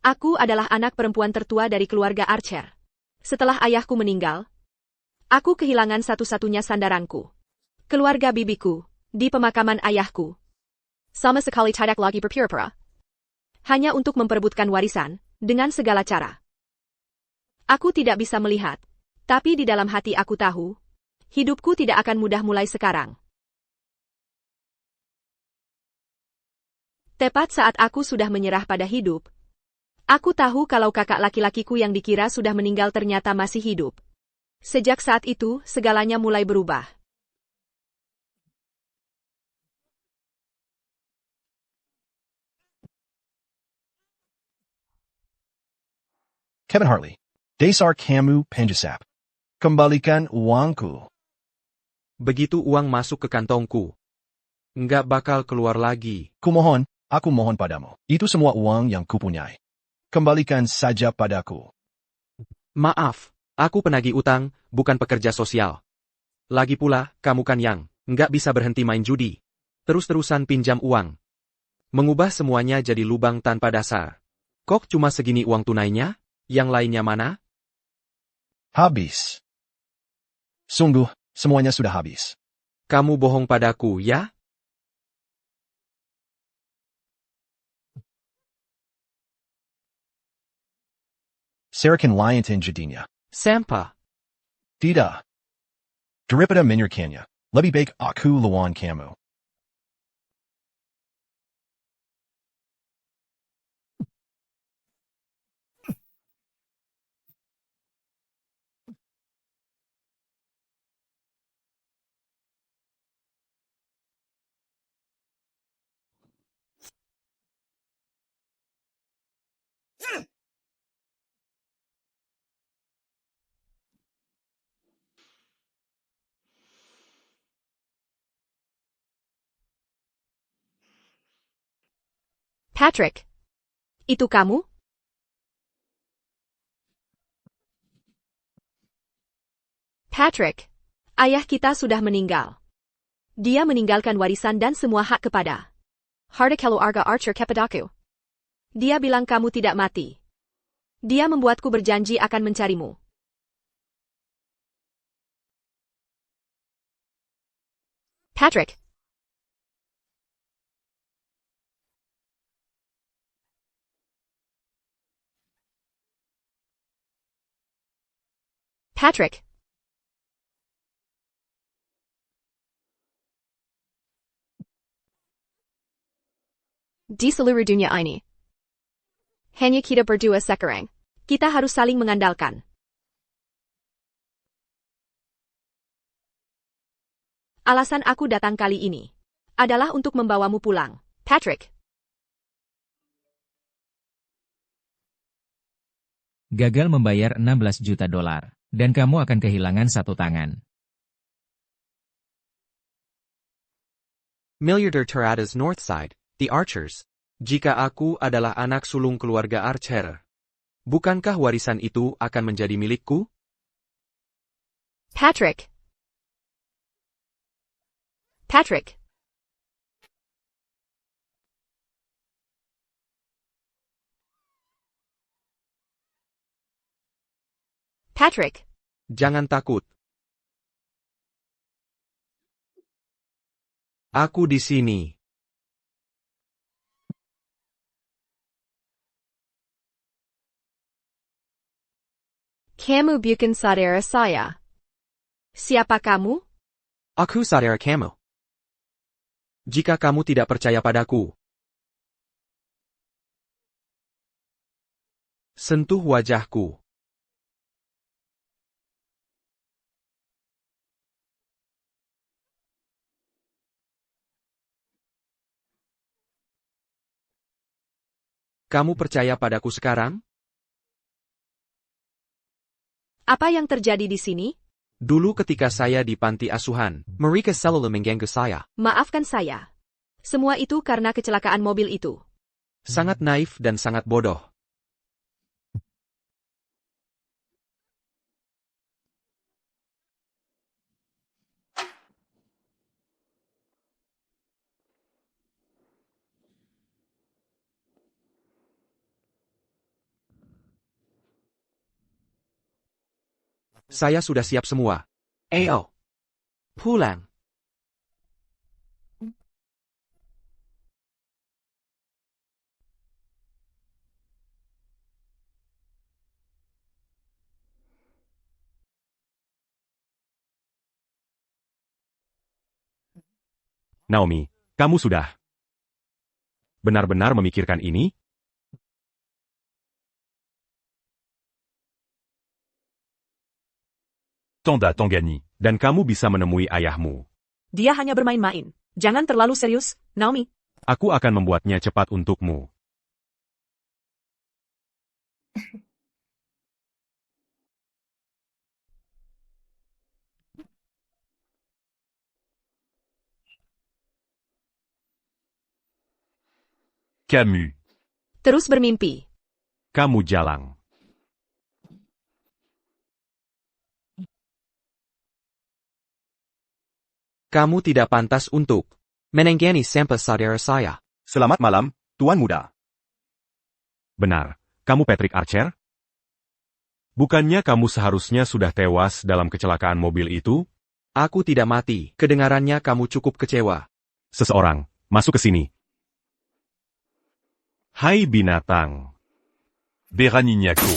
Aku adalah anak perempuan tertua dari keluarga Archer. Setelah ayahku meninggal, aku kehilangan satu-satunya sandaranku. Keluarga bibiku, di pemakaman ayahku. Sama sekali tidak lagi berpura-pura. Hanya untuk memperebutkan warisan, dengan segala cara. Aku tidak bisa melihat, tapi di dalam hati aku tahu, hidupku tidak akan mudah mulai sekarang. Tepat saat aku sudah menyerah pada hidup, aku tahu kalau kakak laki-lakiku yang dikira sudah meninggal ternyata masih hidup. Sejak saat itu, segalanya mulai berubah. Kevin Hartley. Dasar kamu penjasap. Kembalikan uangku. Begitu uang masuk ke kantongku, nggak bakal keluar lagi. Kumohon, aku mohon padamu. Itu semua uang yang kupunyai. Kembalikan saja padaku. Maaf, aku penagih utang, bukan pekerja sosial. Lagi pula, kamu kan yang nggak bisa berhenti main judi. Terus-terusan pinjam uang. Mengubah semuanya jadi lubang tanpa dasar. Kok cuma segini uang tunainya? Yang lainnya mana? Habis. Sungguh, semuanya sudah habis. Kamu bohong padaku, ya? Sarakan layantin jadinya. Sampah. Tidak. Daripada menyerahkannya, lebih baik aku lawan kamu. Patrick, itu kamu? Patrick, ayah kita sudah meninggal. Dia meninggalkan warisan dan semua hak kepada harta keluarga Archer kepadaku. Dia bilang kamu tidak mati. Dia membuatku berjanji akan mencarimu. Patrick. Patrick. Di seluruh dunia ini, hanya kita berdua sekarang. Kita harus saling mengandalkan. Alasan aku datang kali ini adalah untuk membawamu pulang, Patrick. Gagal membayar 16 juta dolar, dan kamu akan kehilangan satu tangan. Milliarder Terada's North Side, The Archers. Jika aku adalah anak sulung keluarga Archer, bukankah warisan itu akan menjadi milikku? Patrick. Patrick. Patrick. Jangan takut. Aku di sini. Kamu bukan saudara saya. Siapa kamu? Aku saudara kamu. Jika kamu tidak percaya padaku, sentuh wajahku. Kamu percaya padaku sekarang? Apa yang terjadi di sini? Dulu ketika saya di panti asuhan, mereka selalu mengganggu saya. Maafkan saya. Semua itu karena kecelakaan mobil itu. Sangat naif dan sangat bodoh. Saya sudah siap semua. Ayo. Pulang. Naomi, kamu sudah benar-benar memikirkan ini? Tanda Tonggani, dan kamu bisa menemui ayahmu. Dia hanya bermain-main. Jangan terlalu serius, Naomi. Aku akan membuatnya cepat untukmu. Camus, Terus bermimpi. kamu jalang. Kamu tidak pantas untuk menenggani sampah saudara saya. Selamat malam, Tuan Muda. Benar, kamu Patrick Archer? Bukannya kamu seharusnya sudah tewas dalam kecelakaan mobil itu? Aku tidak mati. Kedengarannya kamu cukup kecewa. Seseorang, masuk ke sini. Hai binatang. Beraninya-ku.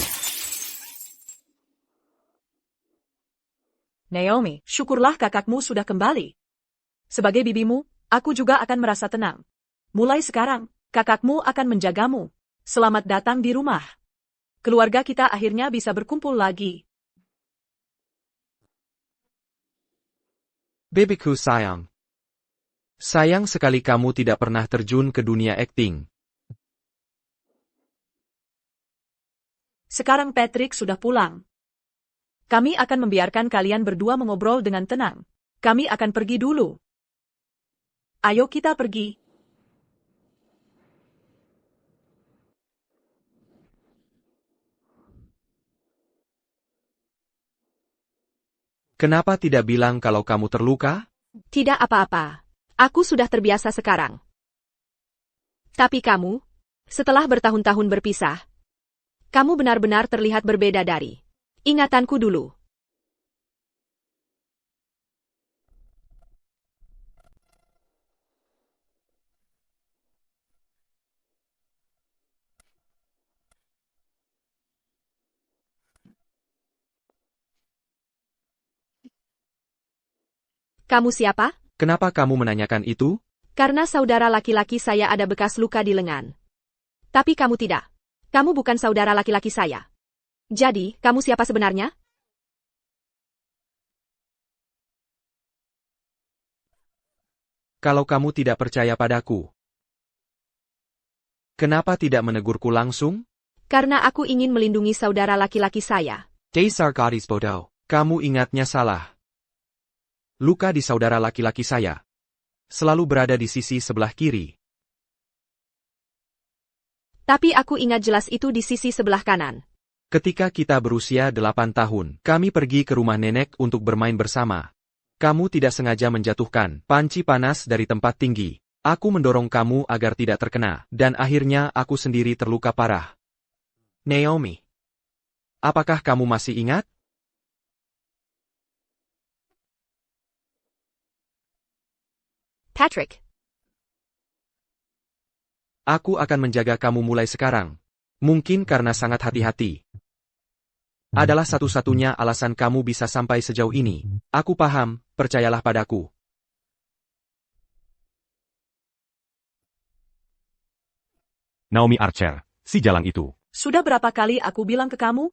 Naomi, syukurlah kakakmu sudah kembali. Sebagai bibimu, aku juga akan merasa tenang. Mulai sekarang, kakakmu akan menjagamu. Selamat datang di rumah. Keluarga kita akhirnya bisa berkumpul lagi. Bebeku sayang. Sayang sekali kamu tidak pernah terjun ke dunia akting. Sekarang Patrick sudah pulang. Kami akan membiarkan kalian berdua mengobrol dengan tenang. Kami akan pergi dulu. Ayo kita pergi. Kenapa tidak bilang kalau kamu terluka? Tidak apa-apa. Aku sudah terbiasa sekarang. Tapi kamu, setelah bertahun-tahun berpisah, kamu benar-benar terlihat berbeda dari ingatanku dulu. Kamu siapa? Kenapa kamu menanyakan itu? Karena saudara laki-laki saya ada bekas luka di lengan. Tapi kamu tidak. Kamu bukan saudara laki-laki saya. Jadi, kamu siapa sebenarnya? Kalau kamu tidak percaya padaku, kenapa tidak menegurku langsung? Karena aku ingin melindungi saudara laki-laki saya. Dasar gadis bodoh. Kamu ingatnya salah. Luka di saudara laki-laki saya selalu berada di sisi sebelah kiri. Tapi aku ingat jelas itu di sisi sebelah kanan. Ketika kita berusia 8 tahun, kami pergi ke rumah nenek untuk bermain bersama. Kamu tidak sengaja menjatuhkan panci panas dari tempat tinggi. Aku mendorong kamu agar tidak terkena, dan akhirnya aku sendiri terluka parah. Naomi, apakah kamu masih ingat? Patrick, Aku akan menjaga kamu mulai sekarang. Mungkin karena sangat hati-hati. Adalah satu-satunya alasan kamu bisa sampai sejauh ini. Aku paham, percayalah padaku. Naomi Archer, si jalang itu. Sudah berapa kali aku bilang ke kamu?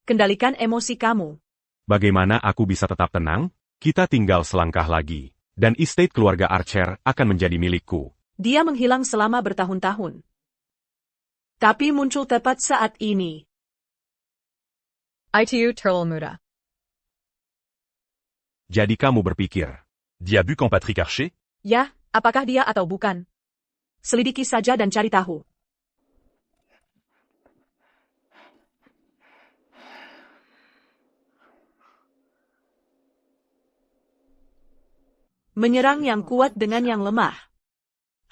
Kendalikan emosi kamu. Bagaimana aku bisa tetap tenang? Kita tinggal selangkah lagi. Dan estate keluarga Archer akan menjadi milikku. Dia menghilang selama bertahun-tahun. Tapi muncul tepat saat ini. ITU Turtle Muda. Jadi kamu berpikir, dia bukan Patrick Archer? Ya, apakah dia atau bukan? Selidiki saja dan cari tahu. Menyerang yang kuat dengan yang lemah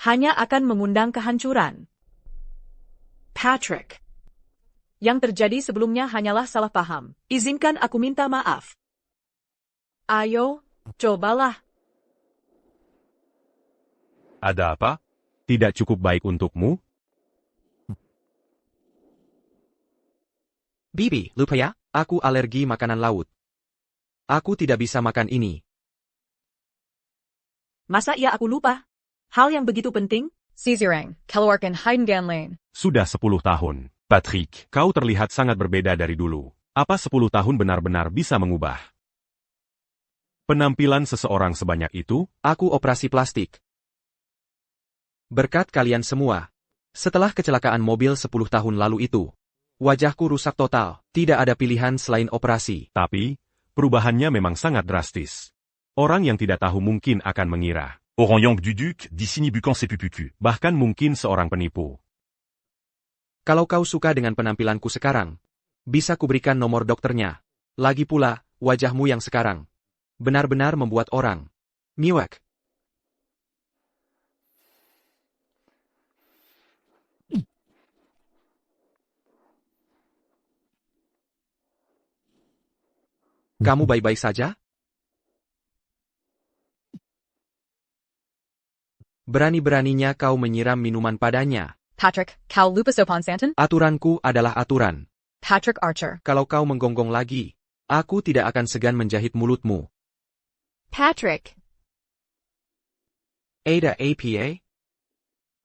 hanya akan mengundang kehancuran. Patrick, Yang terjadi sebelumnya hanyalah salah paham. Izinkan aku minta maaf. Ayo, cobalah. Ada apa? Tidak cukup baik untukmu? Bibi, lupa ya, aku alergi makanan laut. Aku tidak bisa makan ini. Masa ya aku lupa? Hal yang begitu penting? Caesarang, Keluarkan Heidengan Lane. Sudah 10 tahun. Patrick, kau terlihat sangat berbeda dari dulu. Apa 10 tahun benar-benar bisa mengubah penampilan seseorang sebanyak itu? Aku operasi plastik. Berkat kalian semua. Setelah kecelakaan mobil 10 tahun lalu itu, wajahku rusak total. Tidak ada pilihan selain operasi. Tapi, perubahannya memang sangat drastis. Orang yang tidak tahu mungkin akan mengira. Orang du duc, d'ici bukan sepupuku. Bahkan mungkin seorang penipu. Kalau kau suka dengan penampilanku sekarang, bisa kuberikan nomor dokternya. Lagi pula, wajahmu yang sekarang benar-benar membuat orang miwek. Kamu baik-baik saja? Berani-beraninya kau menyiram minuman padanya. Patrick, Kau lupa sopan santan? Aturanku adalah aturan. Patrick Archer. Kalau kau menggonggong lagi, aku tidak akan segan menjahit mulutmu. Patrick, Ada APA?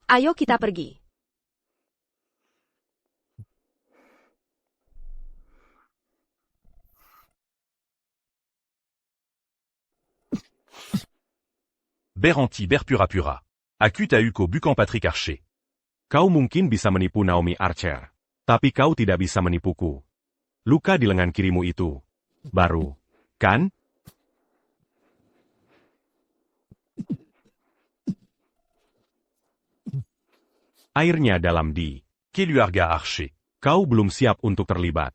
ayo kita pergi. Beranti berpura-pura. Aku tauko bukan Patrick Archer. Kau mungkin bisa menipu Naomi Archer. Tapi kau tidak bisa menipuku. Luka di lengan kirimu itu baru, kan? Airnya dalam di Keluarga Archer. Kau belum siap untuk terlibat.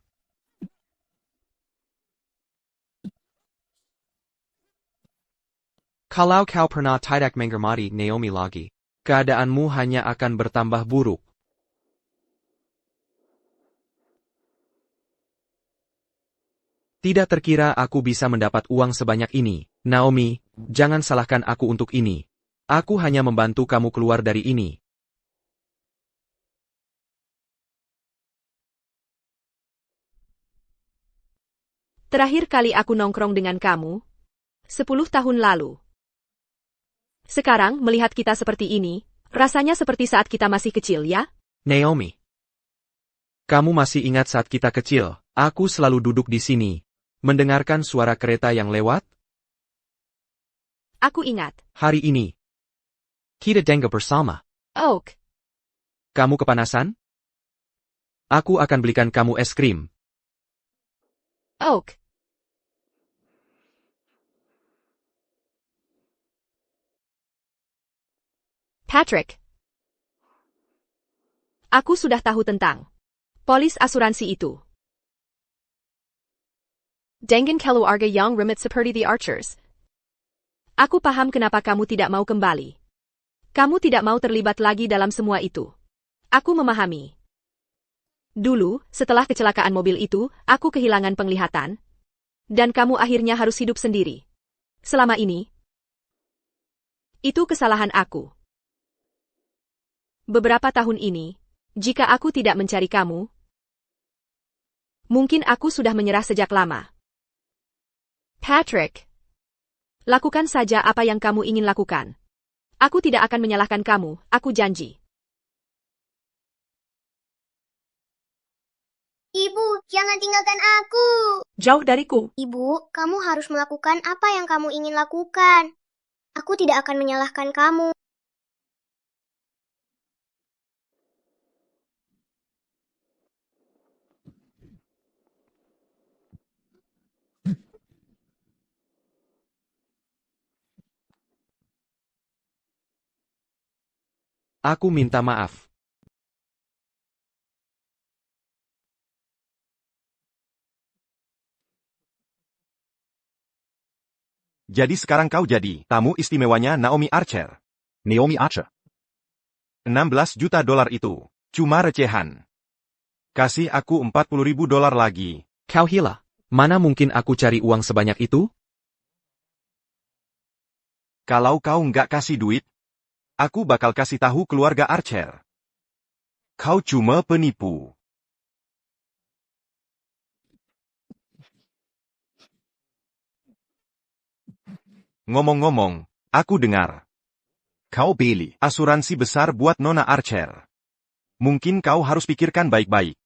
Kalau kau pernah tidak menghormati Naomi lagi, keadaanmu hanya akan bertambah buruk. Tidak terkira aku bisa mendapat uang sebanyak ini. Naomi, jangan salahkan aku untuk ini. Aku hanya membantu kamu keluar dari ini. Terakhir kali aku nongkrong dengan kamu, 10 tahun lalu. Sekarang, melihat kita seperti ini, rasanya seperti saat kita masih kecil, ya? Naomi, kamu masih ingat saat kita kecil, aku selalu duduk di sini, mendengarkan suara kereta yang lewat? Aku ingat. Hari ini, kita dengar bersama. Oak, Kamu kepanasan? Aku akan belikan kamu es krim. Oak. Patrick. Aku sudah tahu tentang polis asuransi itu. Dengan keluarga yang remit seperti The Archers. Aku paham kenapa kamu tidak mau kembali. Kamu tidak mau terlibat lagi dalam semua itu. Aku memahami. Dulu, setelah kecelakaan mobil itu, aku kehilangan penglihatan. Dan kamu akhirnya harus hidup sendiri. Selama ini, itu kesalahan aku. Beberapa tahun ini, jika aku tidak mencari kamu, mungkin aku sudah menyerah sejak lama. Patrick, lakukan saja apa yang kamu ingin lakukan. Aku tidak akan menyalahkan kamu, aku janji. Ibu, jangan tinggalkan aku. Jauh dariku. Ibu, kamu harus melakukan apa yang kamu ingin lakukan. Aku tidak akan menyalahkan kamu. Aku minta maaf. Jadi sekarang kau jadi tamu istimewanya Naomi Archer. Naomi Archer. $16 juta itu cuma recehan. Kasih aku 40.000 dolar lagi. Kau gila. Mana mungkin aku cari uang sebanyak itu? Kalau kau nggak kasih duit, aku bakal kasih tahu keluarga Archer. Kau cuma penipu. Ngomong-ngomong, aku dengar. Kau beli asuransi besar buat Nona Archer. Mungkin kau harus pikirkan baik-baik.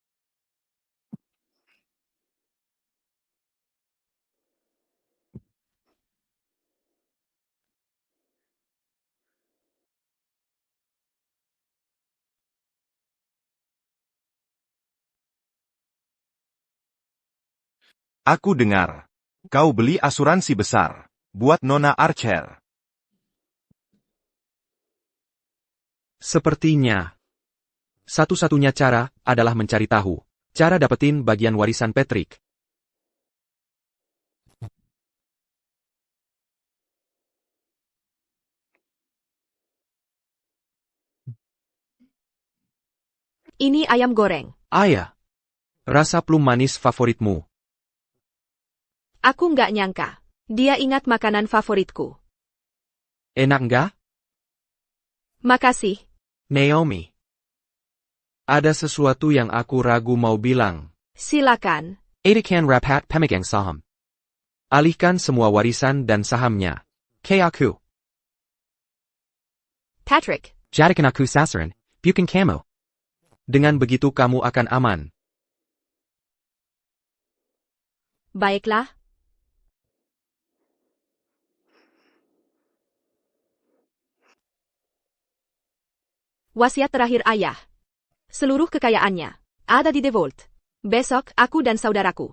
Aku dengar. Kau beli asuransi besar buat Nona Archer. Sepertinya. Satu-satunya cara adalah mencari tahu. Cara dapetin bagian warisan Patrick. Ini ayam goreng. Ayah. Rasa plum manis favoritmu. Aku nggak nyangka. Dia ingat makanan favoritku. Enak nggak? Makasih. Naomi. Ada sesuatu yang aku ragu mau bilang. Silakan. Edikan rapat pemegang saham. Alihkan semua warisan dan sahamnya. Ke aku. Patrick. Jadikan aku sasaran, bukan kamu. Dengan begitu kamu akan aman. Baiklah. Wasiat terakhir ayah. Seluruh kekayaannya ada di Devolt. Besok aku dan saudaraku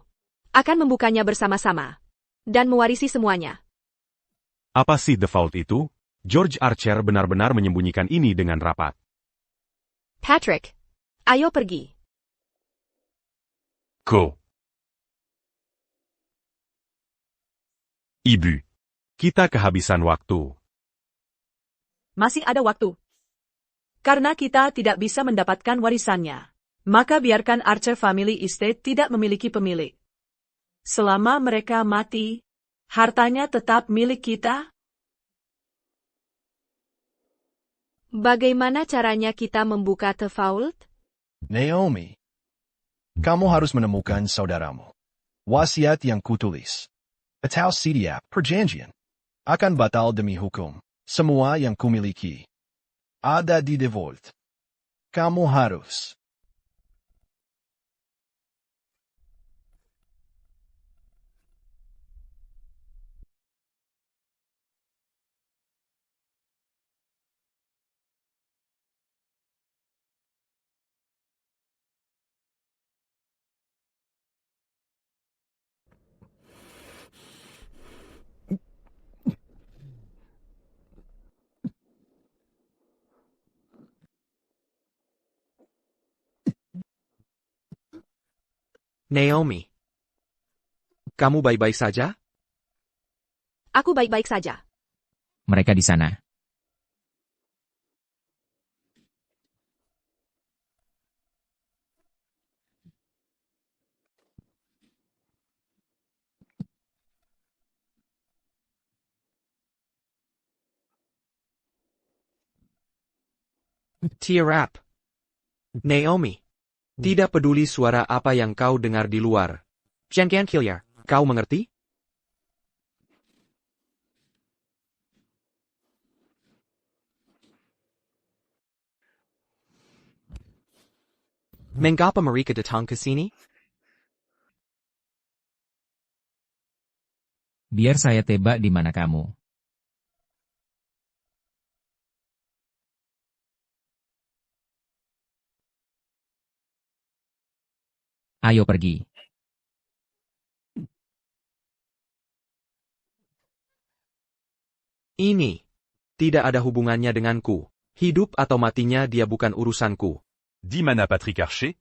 akan membukanya bersama-sama dan mewarisi semuanya. Apa sih default itu? George Archer benar-benar menyembunyikan ini dengan rapat. Patrick, ayo pergi. Ko. Ibu. Kita kehabisan waktu. Masih ada waktu. Karena kita tidak bisa mendapatkan warisannya, maka biarkan Archer Family Estate tidak memiliki pemilik. Selama mereka mati, hartanya tetap milik kita. Bagaimana caranya kita membuka default? Naomi, kamu harus menemukan saudaramu. Wasiat yang kutulis. Atau setiap perjanjian akan batal demi hukum. Semua yang kumiliki ada di Devolt. Kamu harus. Naomi. Kamu baik-baik saja? Aku baik-baik saja. Mereka di sana. Tear up. Naomi. Tidak peduli suara apa yang kau dengar di luar. Jangan Killiar, kau mengerti? Mengapa mereka datang ke sini? Biar saya tebak di mana kamu. Ayo pergi. Ini tidak ada hubungannya denganku. Hidup atau matinya dia bukan urusanku. Di mana Patrick Archer?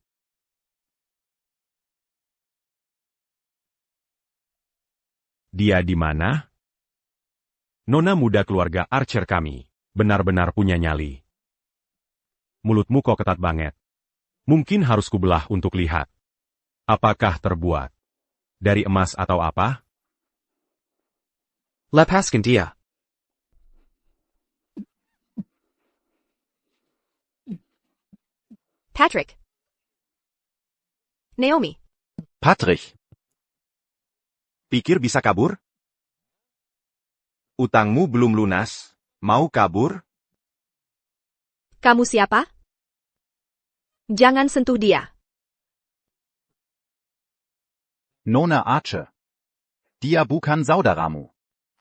Dia di mana? Nona muda keluarga Archer kami. Benar-benar punya nyali. Mulutmu kok ketat banget. Mungkin harus kubelah untuk lihat. Apakah terbuat dari emas atau apa? Lepaskan dia. Patrick. Naomi. Patrick. Pikir bisa kabur? Utangmu belum lunas, mau kabur? Kamu siapa? Jangan sentuh dia. Nona Archer. Dia bukan saudaramu.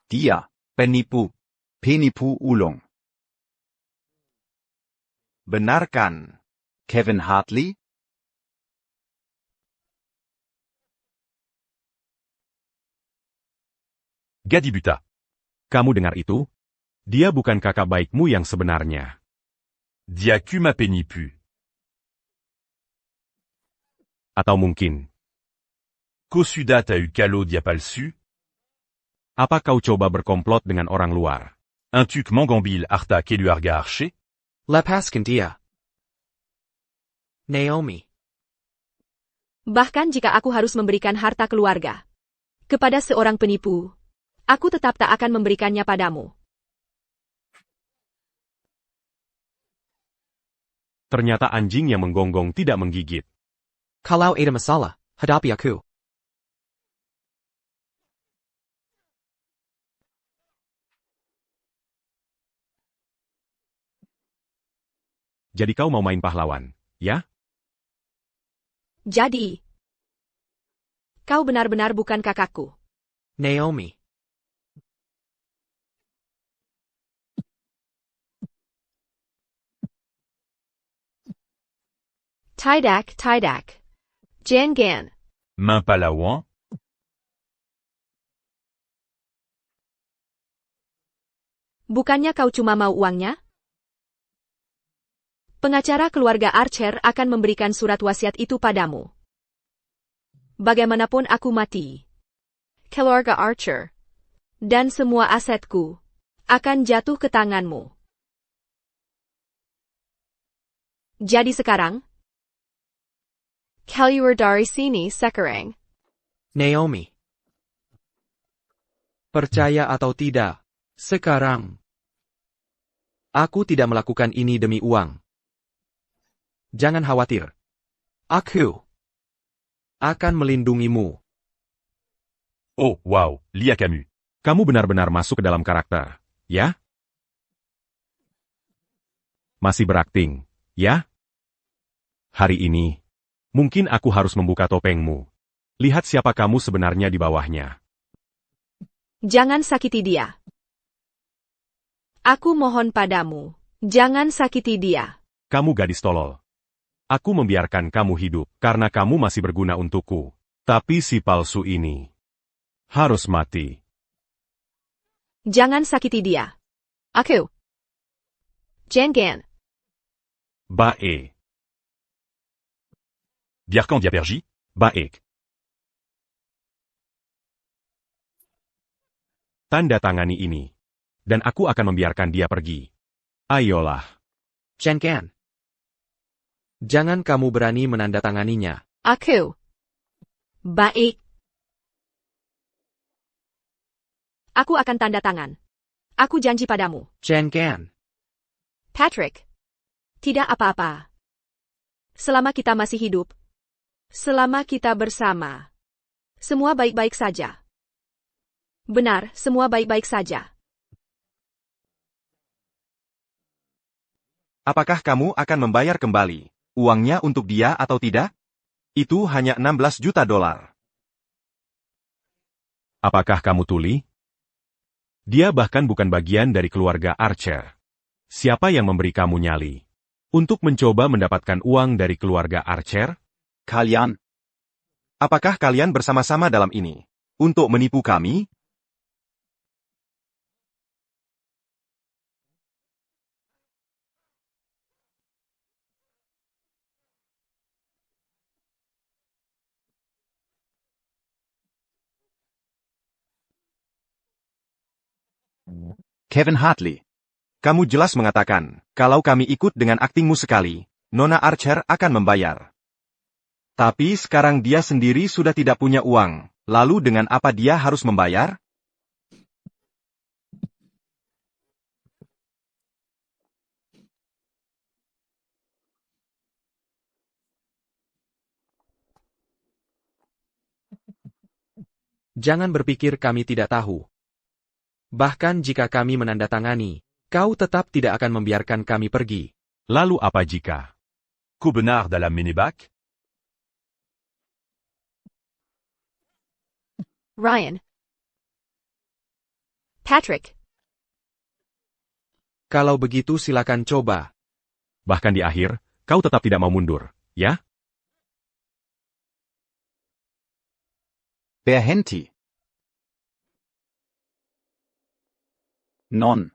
Dia, penipu. Penipu ulung. Benarkan, Kevin Hartley? Gadibuta. Kamu dengar itu? Dia bukan kakak baikmu yang sebenarnya. Diacu m'a pénipu. Atau mungkin, Kosuda t'a eu calo diapalsu? apa kau coba berkomplot dengan orang luar? Un tuc mangambil arta keluarga archer? Lepaskan dia. Naomi. Bahkan jika aku harus memberikan harta keluarga kepada seorang penipu, aku tetap tak akan memberikannya padamu. Ternyata anjing yang menggonggong tidak menggigit. Kalau ada masalah, hadapi aku. Jadi kau mau main pahlawan, ya? Jadi, kau benar-benar bukan kakakku. Naomi. Tidak. Jangan. Main palawan? Bukannya kau cuma mau uangnya? Pengacara keluarga Archer akan memberikan surat wasiat itu padamu. Bagaimanapun aku mati, keluarga Archer dan semua asetku akan jatuh ke tanganmu. Jadi sekarang, keluar dari sini sekarang. Naomi. Percaya atau tidak, sekarang. Aku tidak melakukan ini demi uang. Jangan khawatir. Aku akan melindungimu. Oh, wow, Lia Camus. Kamu benar-benar masuk ke dalam karakter, ya? Masih berakting, ya? Hari ini, mungkin aku harus membuka topengmu. Lihat siapa kamu sebenarnya di bawahnya. Jangan sakiti dia. Aku mohon padamu, jangan sakiti dia. Kamu gadis tolol. Aku membiarkan kamu hidup karena kamu masih berguna untukku. Tapi si palsu ini harus mati. Jangan sakiti dia. Aku. Jangan. Baik. Bierkan Diapergi? Baik. Tanda tangani ini. Dan aku akan membiarkan dia pergi. Ayolah. Jangan. Jangan kamu berani menandatanganinya. Aku. Baik. Aku akan tanda tangan. Aku janji padamu. Jangan. Patrick. Tidak apa-apa. Selama kita masih hidup. Selama kita bersama. Semua baik-baik saja. Benar, semua baik-baik saja. Apakah kamu akan membayar kembali uangnya untuk dia atau tidak? Itu hanya 16 juta dolar. Apakah kamu tuli? Dia bahkan bukan bagian dari keluarga Archer. Siapa yang memberi kamu nyali? Untuk mencoba mendapatkan uang dari keluarga Archer? Kalian? Apakah kalian bersama-sama dalam ini? Untuk menipu kami? Kevin Hartley. Kamu jelas mengatakan, kalau kami ikut dengan aktingmu sekali, Nona Archer akan membayar. Tapi sekarang dia sendiri sudah tidak punya uang. Lalu dengan apa dia harus membayar? Jangan berpikir kami tidak tahu. Bahkan jika kami menandatangani, kau tetap tidak akan membiarkan kami pergi. Lalu apa jika Kubenar dalam minibak? Ryan. Patrick. Kalau begitu silakan coba. Bahkan di akhir, kau tetap tidak mau mundur, ya? Berhenti. Non.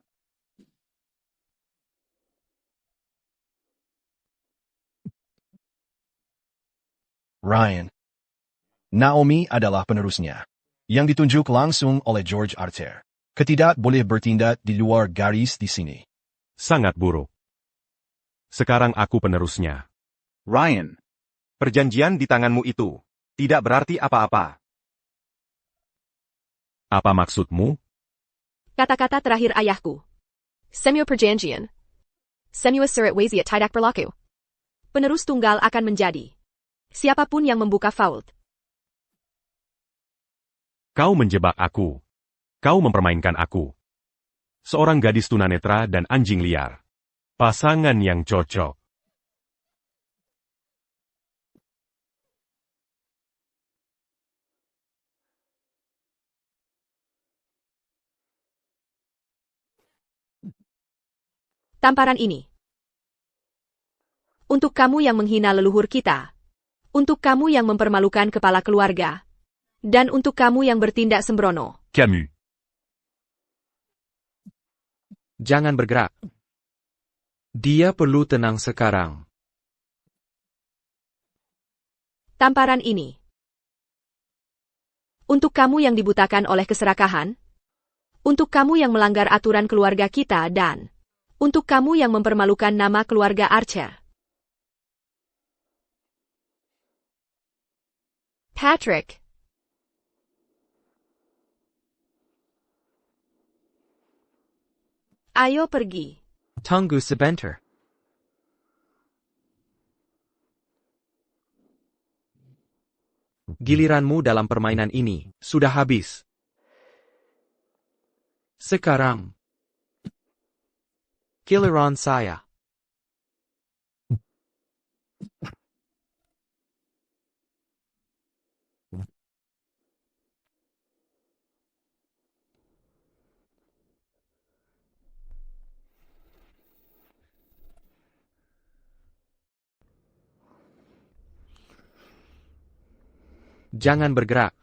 Ryan. Naomi adalah penerusnya, yang ditunjuk langsung oleh George Archer. Ketidak boleh bertindak di luar garis di sini. Sangat buruk. Sekarang aku penerusnya. Ryan. Perjanjian di tanganmu itu tidak berarti apa-apa. Apa maksudmu? Kata-kata terakhir ayahku. Semua perjanjian. Semua surat wasiat tidak berlaku. Penerus tunggal akan menjadi siapapun yang membuka fault. Kau menjebak aku. Kau mempermainkan aku. Seorang gadis tunanetra dan anjing liar. Pasangan yang cocok. Tamparan ini. Untuk kamu yang menghina leluhur kita. Untuk kamu yang mempermalukan kepala keluarga. Dan untuk kamu yang bertindak sembrono. Camus. Jangan bergerak. Dia perlu tenang sekarang. Tamparan ini. Untuk kamu yang dibutakan oleh keserakahan. Untuk kamu yang melanggar aturan keluarga kita dan untuk kamu yang mempermalukan nama keluarga Archer. Patrick. Ayo pergi. Tunggu sebentar. Giliranmu dalam permainan ini sudah habis. Sekarang, giliran saya. Jangan bergerak.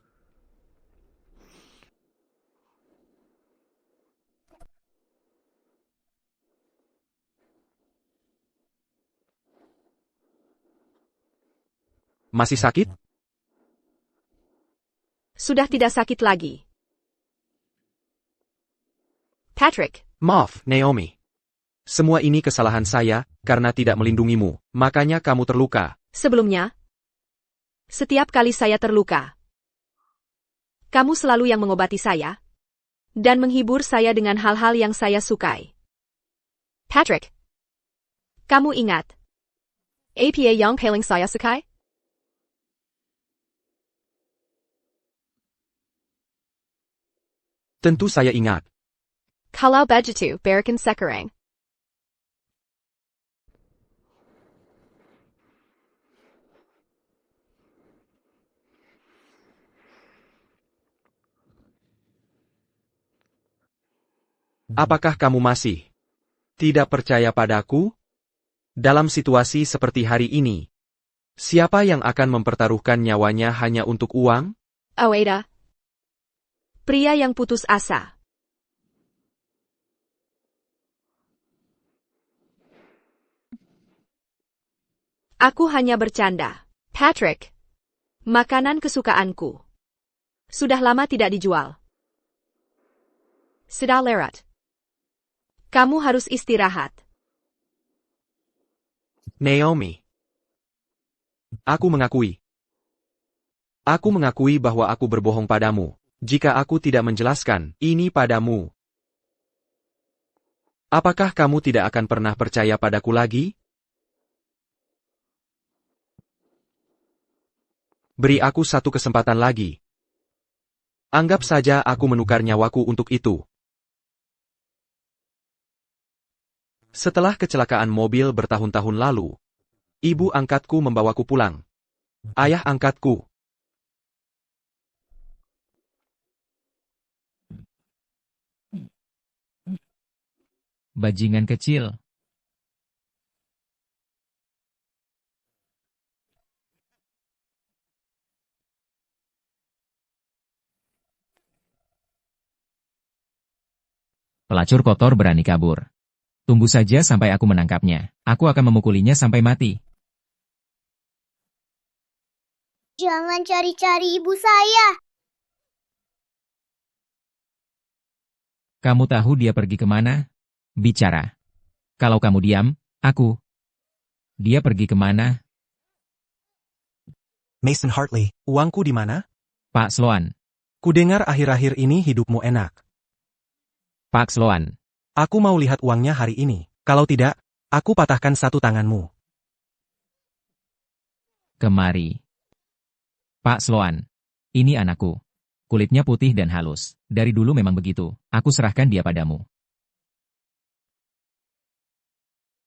Masih sakit? Sudah tidak sakit lagi. Patrick. Maaf, Naomi. Semua ini kesalahan saya, karena tidak melindungimu, makanya kamu terluka. Sebelumnya, setiap kali saya terluka, kamu selalu yang mengobati saya, dan menghibur saya dengan hal-hal yang saya sukai. Patrick, kamu ingat apa yang paling saya sukai? Tentu saya ingat. Kalau begitu, berikan sekarang. Apakah kamu masih tidak percaya padaku? Dalam situasi seperti hari ini, siapa yang akan mempertaruhkan nyawanya hanya untuk uang? Oh, Ada. Pria yang putus asa. Aku hanya bercanda. Patrick. Makanan kesukaanku. Sudah lama tidak dijual. Sudah lewat. Kamu harus istirahat. Naomi. Aku mengakui. Aku mengakui bahwa aku berbohong padamu. Jika aku tidak menjelaskan ini padamu, apakah kamu tidak akan pernah percaya padaku lagi? Beri aku satu kesempatan lagi. Anggap saja aku menukar nyawaku untuk itu. Setelah kecelakaan mobil bertahun-tahun lalu, ibu angkatku membawaku pulang. Ayah angkatku. Bajingan kecil. Pelacur kotor berani kabur. Tunggu saja sampai aku menangkapnya. Aku akan memukulinya sampai mati. Jangan cari-cari ibu saya. Kamu tahu dia pergi kemana? Bicara. Kalau kamu diam, aku. Dia pergi kemana? Mason Hartley, uangku di mana? Pak Sloan. Kudengar akhir-akhir ini hidupmu enak. Pak Sloan. Aku mau lihat uangnya hari ini. Kalau tidak, aku patahkan satu tanganmu. Kemari. Pak Sloan. Ini anakku. Kulitnya putih dan halus. Dari dulu memang begitu. Aku serahkan dia padamu.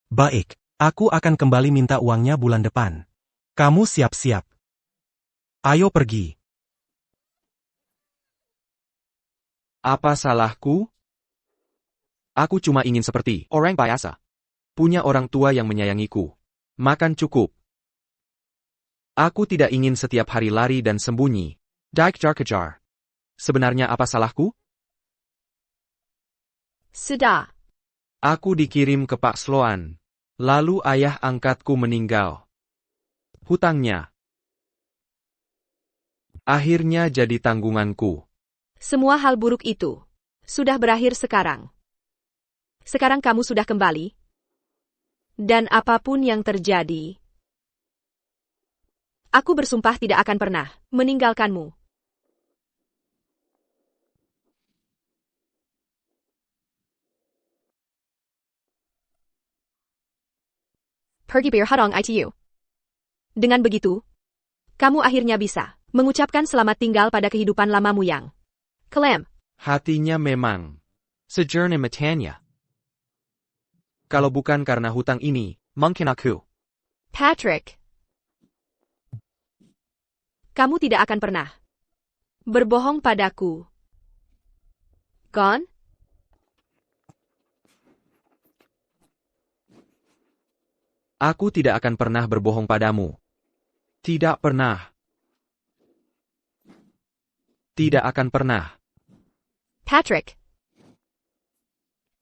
Baik, aku akan kembali minta uangnya bulan depan. Kamu siap-siap. Ayo pergi. Apa salahku? Aku cuma ingin seperti orang biasa. Punya orang tua yang menyayangiku. Makan cukup. Aku tidak ingin setiap hari lari dan sembunyi. Dikejar-kejar. Sebenarnya apa salahku? Sudah. Aku dikirim ke Pak Sloan. Lalu ayah angkatku meninggal. Hutangnya. Akhirnya jadi tanggunganku. Semua hal buruk itu sudah berakhir sekarang. Sekarang kamu sudah kembali. Dan apapun yang terjadi, aku bersumpah tidak akan pernah meninggalkanmu. Pergi berhadang ITU. Dengan begitu, kamu akhirnya bisa mengucapkan selamat tinggal pada kehidupan lamamu yang kelam. Hatinya memang sejernih matanya. Kalau bukan karena hutang ini, mungkin aku. Patrick, kamu tidak akan pernah berbohong padaku. Kan? Aku tidak akan pernah berbohong padamu. Tidak pernah. Tidak akan pernah. Patrick,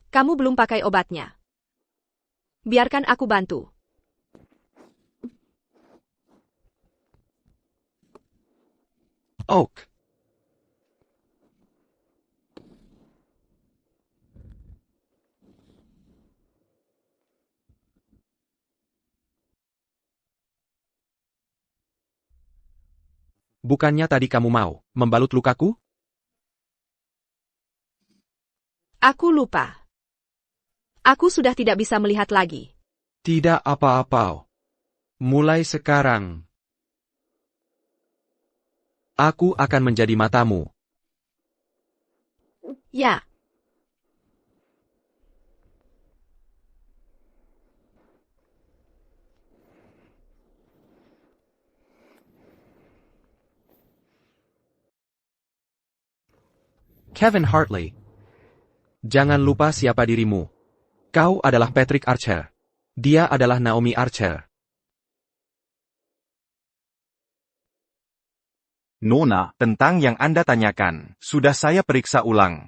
kamu belum pakai obatnya. Biarkan aku bantu. Oak. Bukannya tadi kamu mau membalut lukaku? Aku lupa. Aku sudah tidak bisa melihat lagi. Tidak apa-apa. Mulai sekarang, aku akan menjadi matamu. Ya. Kevin Hartley. Jangan lupa siapa dirimu. Kau adalah Patrick Archer. Dia adalah Naomi Archer. Nona, tentang yang Anda tanyakan, sudah saya periksa ulang.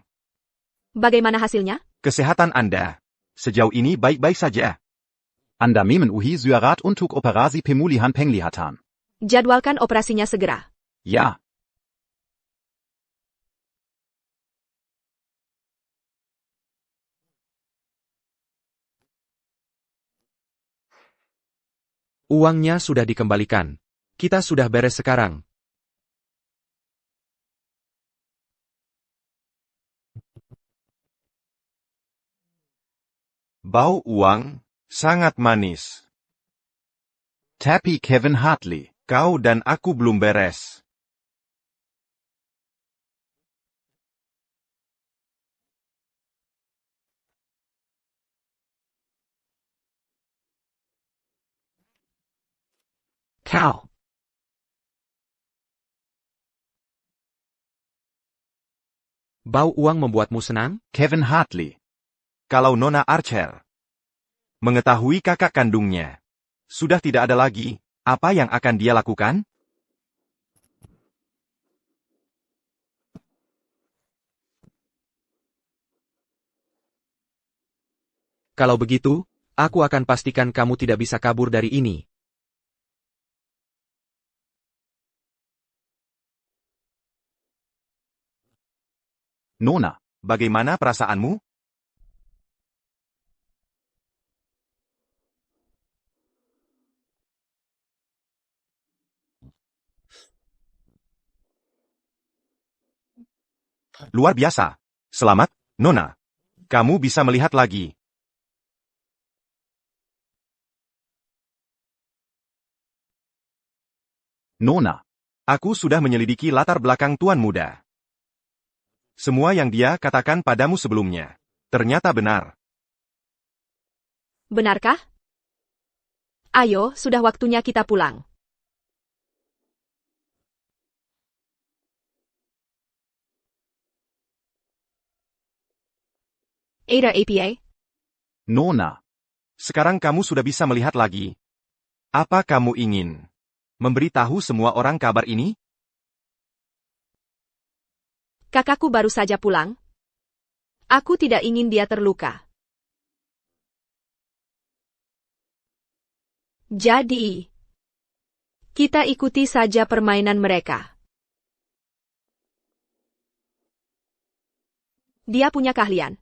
Bagaimana hasilnya? Kesehatan Anda sejauh ini baik-baik saja. Anda mimen uhi syuarat untuk operasi pemulihan penglihatan. Jadwalkan operasinya segera. Ya. Uangnya sudah dikembalikan. Kita sudah beres sekarang. Bau uang sangat manis. Tapi Kevin Hartley, Kau dan aku belum beres. Kau. Bau uang membuatmu senang? Kevin Hartley. Kalau Nona Archer mengetahui kakak kandungnya sudah tidak ada lagi, apa yang akan dia lakukan? Kalau begitu, aku akan pastikan kamu tidak bisa kabur dari ini. Nona, Bagaimana perasaanmu? Luar biasa. Selamat, Nona. Kamu bisa melihat lagi. Nona, Aku sudah menyelidiki latar belakang Tuan Muda. Semua yang dia katakan padamu sebelumnya ternyata benar. Benarkah? Ayo, sudah waktunya kita pulang. Ada APA? Nona, Sekarang kamu sudah bisa melihat lagi. Apa kamu ingin memberitahu semua orang kabar ini? Kakakku baru saja pulang. Aku tidak ingin dia terluka. Jadi, kita ikuti saja permainan mereka. Dia punya keahlian.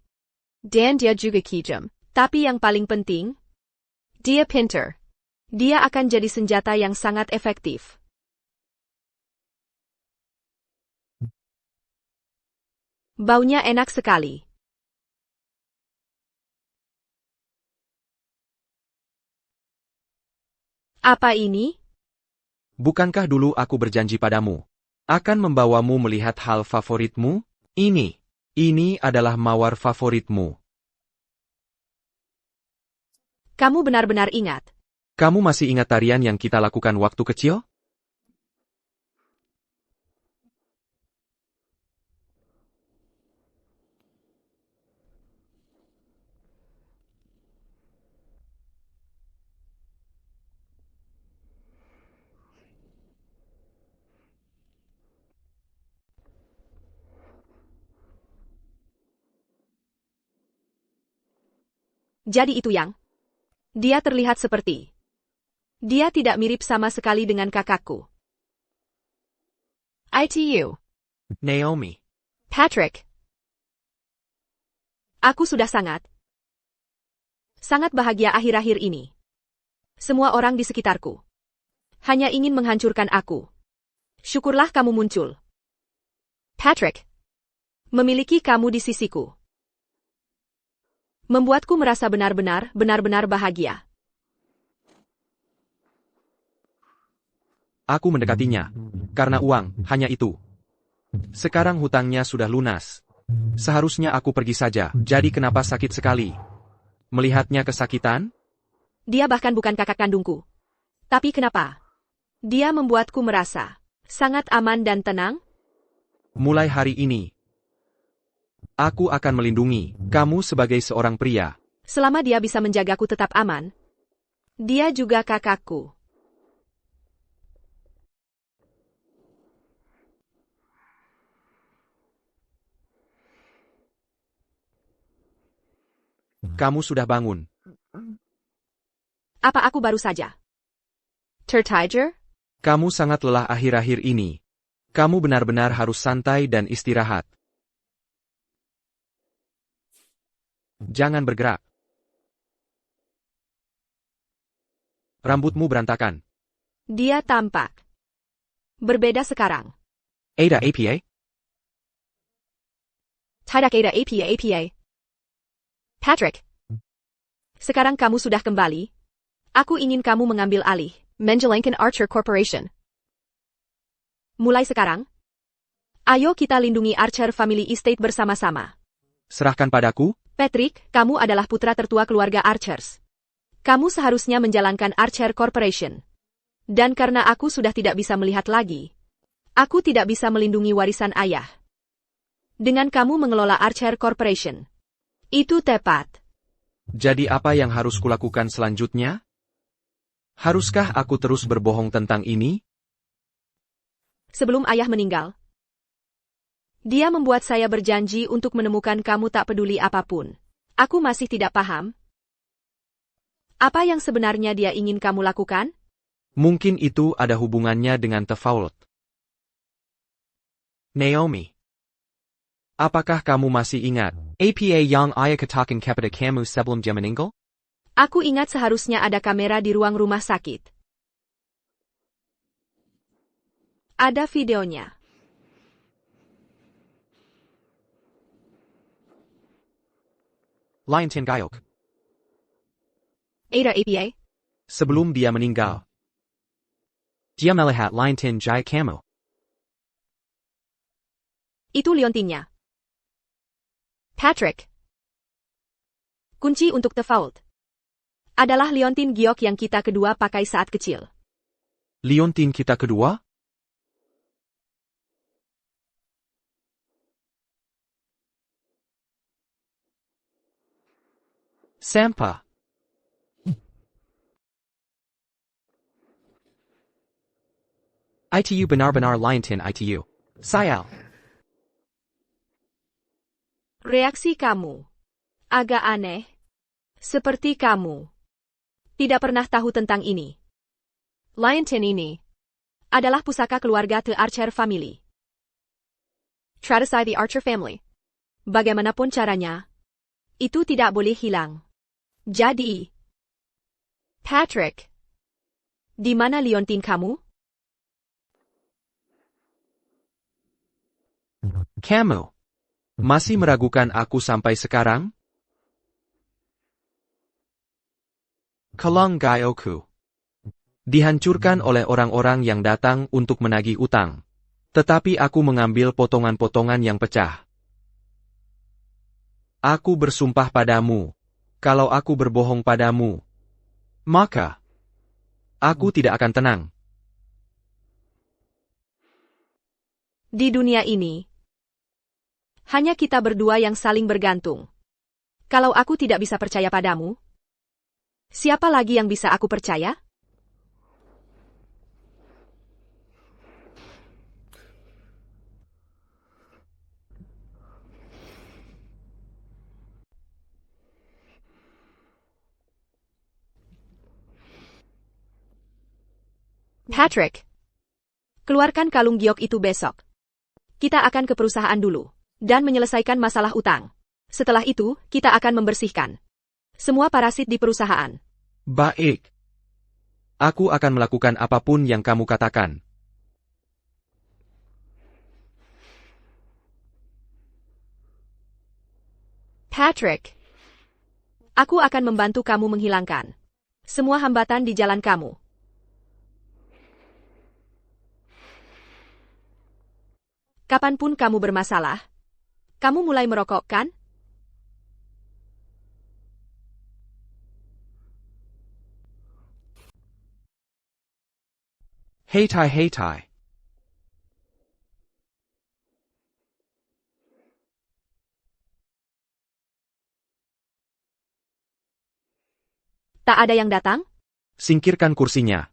Dan dia juga kejam. Tapi yang paling penting, dia pinter. Dia akan jadi senjata yang sangat efektif. Baunya enak sekali. Apa ini? Bukankah dulu aku berjanji padamu? Akan membawamu melihat hal favoritmu? Ini adalah mawar favoritmu. Kamu benar-benar ingat. Kamu masih ingat tarian yang kita lakukan waktu kecil? Jadi itu yang. Dia terlihat seperti. Dia tidak mirip sama sekali dengan kakakku. ITU. Naomi. Patrick. Aku sudah sangat bahagia akhir-akhir ini. Semua orang di sekitarku hanya ingin menghancurkan aku. Syukurlah kamu muncul. Patrick. Memiliki kamu di sisiku membuatku merasa benar-benar bahagia. Aku mendekatinya. Karena uang, hanya itu. Sekarang hutangnya sudah lunas. Seharusnya aku pergi saja, jadi kenapa sakit sekali? Melihatnya kesakitan? Dia bahkan bukan kakak kandungku. Tapi kenapa? Dia membuatku merasa sangat aman dan tenang. Mulai hari ini, aku akan melindungi kamu sebagai seorang pria. Selama dia bisa menjagaku tetap aman. Dia juga kakakku. Kamu sudah bangun. Apa aku baru saja tertidur? Kamu sangat lelah akhir-akhir ini. Kamu benar-benar harus santai dan istirahat. Jangan bergerak. Rambutmu berantakan. Dia tampak berbeda sekarang. Ada APA? Tidak ada APA. Patrick. Sekarang kamu sudah kembali. Aku ingin kamu mengambil alih Menjelangkan Archer Corporation. Mulai sekarang, ayo kita lindungi Archer Family Estate bersama-sama. Serahkan padaku? Patrick, kamu adalah putra tertua keluarga Archers. Kamu seharusnya menjalankan Archer Corporation. Dan karena aku sudah tidak bisa melihat lagi, aku tidak bisa melindungi warisan ayah. Dengan kamu mengelola Archer Corporation. Itu tepat. Jadi apa yang harus kulakukan selanjutnya? Haruskah aku terus berbohong tentang ini? Sebelum ayah meninggal, dia membuat saya berjanji untuk menemukan kamu tak peduli apapun. Aku masih tidak paham. Apa yang sebenarnya dia ingin kamu lakukan? Mungkin itu ada hubungannya dengan Tefault. Naomi. Apakah kamu masih ingat APA yang ayah katakan kepada kamu sebelum dia meninggal? Aku ingat seharusnya ada kamera di ruang rumah sakit. Ada videonya. Liontin Gayok. Ada APA? Sebelum dia meninggal, dia melihat Liontin Jaya kamu. Itu liontinnya. Patrick. Kunci untuk Tefault adalah liontin giok yang kita kedua pakai saat kecil. Liontin kita kedua? Sampah. ITU benar-benar liontin ITU. Sayal. Reaksi kamu agak aneh. Seperti kamu tidak pernah tahu tentang ini. Liontin ini adalah pusaka keluarga The Archer Family. Tradisi The Archer Family. Bagaimanapun caranya, itu tidak boleh hilang. Jadi, Patrick, di mana liontin kamu? Kamu masih meragukan aku sampai sekarang? Kelang Gayoku dihancurkan oleh orang-orang yang datang untuk menagih utang. Tetapi aku mengambil potongan-potongan yang pecah. Aku bersumpah padamu, kalau aku berbohong padamu, maka aku tidak akan tenang. Di dunia ini, hanya kita berdua yang saling bergantung. Kalau aku tidak bisa percaya padamu, siapa lagi yang bisa aku percaya? Patrick, keluarkan kalung giok itu besok. Kita akan ke perusahaan dulu dan menyelesaikan masalah utang. Setelah itu, kita akan membersihkan semua parasit di perusahaan. Baik. Aku akan melakukan apapun yang kamu katakan. Patrick, aku akan membantu kamu menghilangkan semua hambatan di jalan kamu. Kapanpun kamu bermasalah, kamu mulai merokok, kan? Hei tai. Tak ada yang datang? Singkirkan kursinya.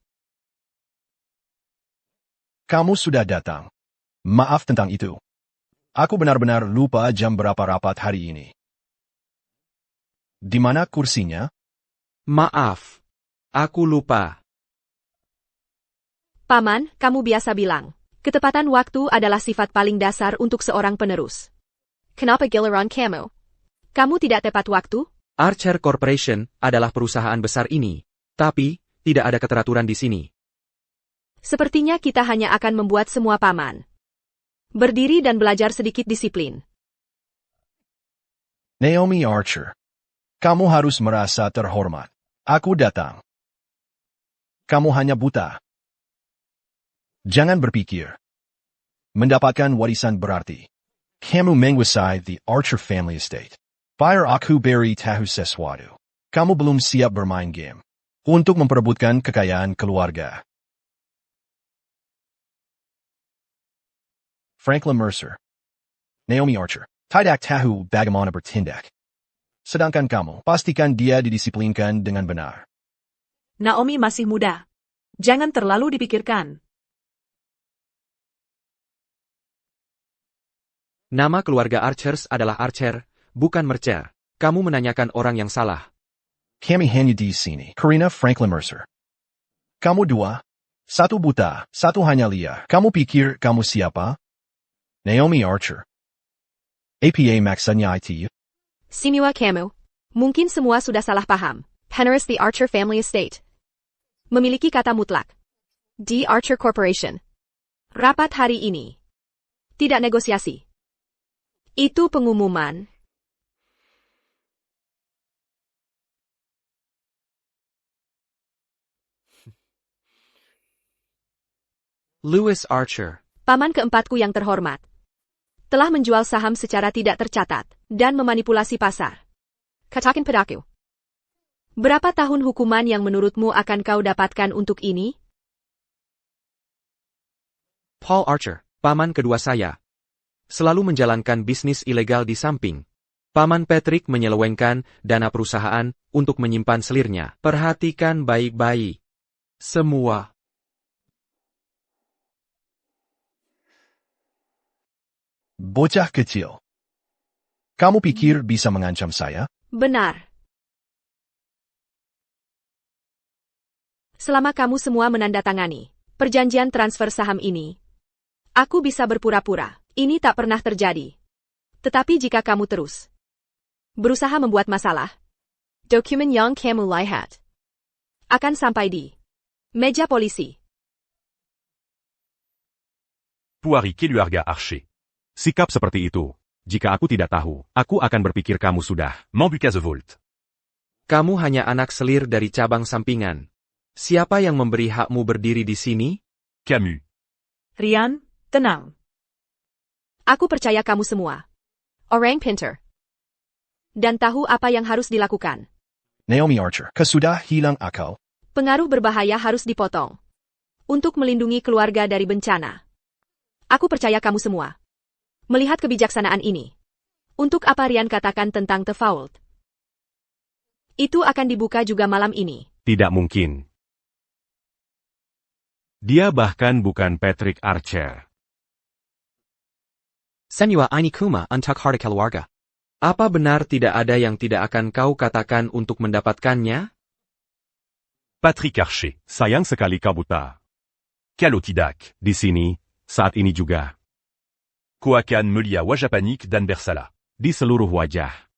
Kamu sudah datang. Maaf tentang itu. Aku benar-benar lupa jam berapa rapat hari ini. Di mana kursinya? Maaf. Aku lupa. Paman, kamu biasa bilang, ketepatan waktu adalah sifat paling dasar untuk seorang penerus. Kenapa giliran kamu? Kamu tidak tepat waktu? Archer Corporation adalah perusahaan besar ini. Tapi, tidak ada keteraturan di sini. Sepertinya kita hanya akan membuat semua paman berdiri dan belajar sedikit disiplin. Naomi Archer. Kamu harus merasa terhormat. Aku datang. Kamu hanya buta. Jangan berpikir mendapatkan warisan berarti. Kamu menguasai the Archer family estate. Biar aku beri tahu sesuatu. Kamu belum siap bermain game untuk memperebutkan kekayaan keluarga. Franklin Mercer. Naomi Archer. Tidak tahu bagaimana bertindak. Sedangkan kamu, pastikan dia didisiplinkan dengan benar. Naomi masih muda. Jangan terlalu dipikirkan. Nama keluarga Archers adalah Archer, bukan Mercer. Kamu menanyakan orang yang salah. Kami hanya di sini. Karina Franklin Mercer. Kamu dua. Satu buta, satu hanya liar. Kamu pikir kamu siapa? Naomi Archer. APA maksudnya itu. Simua kamu. Mungkin semua sudah salah paham. Penrose the Archer Family Estate memiliki kata mutlak. The Archer Corporation. Rapat hari ini. Tidak negosiasi. Itu pengumuman. Louis Archer. Paman keempatku yang terhormat telah menjual saham secara tidak tercatat dan memanipulasi pasar. Katakan padaku. Berapa tahun hukuman yang menurutmu akan kau dapatkan untuk ini? Paul Archer, paman kedua saya, selalu menjalankan bisnis ilegal di samping. Paman Patrick menyelewengkan dana perusahaan untuk menyimpan selirnya. Perhatikan baik-baik. Semua. Bocah kecil. Kamu pikir bisa mengancam saya? Benar. Selama kamu semua menandatangani perjanjian transfer saham ini, aku bisa berpura-pura ini tak pernah terjadi. Tetapi jika kamu terus berusaha membuat masalah, dokumen yang kamu lihat akan sampai di meja polisi. Poiri Keluarga Archer. Sikap seperti itu. Jika aku tidak tahu, aku akan berpikir kamu sudah. Mambukazevolt. Kamu hanya anak selir dari cabang sampingan. Siapa yang memberi hakmu berdiri di sini? Camus. Rian, tenang. Aku percaya kamu semua orang pintar dan tahu apa yang harus dilakukan. Naomi Archer, kesudah hilang akal. Pengaruh berbahaya harus dipotong untuk melindungi keluarga dari bencana. Aku percaya kamu semua melihat kebijaksanaan ini. Untuk apa Rian katakan tentang The Vault? Itu akan dibuka juga malam ini. Tidak mungkin. Dia bahkan bukan Patrick Archer. Senua ini kuma untuk harta keluarga. Apa benar tidak ada yang tidak akan kau katakan untuk mendapatkannya? Patrick Archer. Sayang sekali kau buta. Kalau tidak. Di sini, saat ini juga. Koakan Melia Wajapanik dan Bersala. Di seluruh wajah.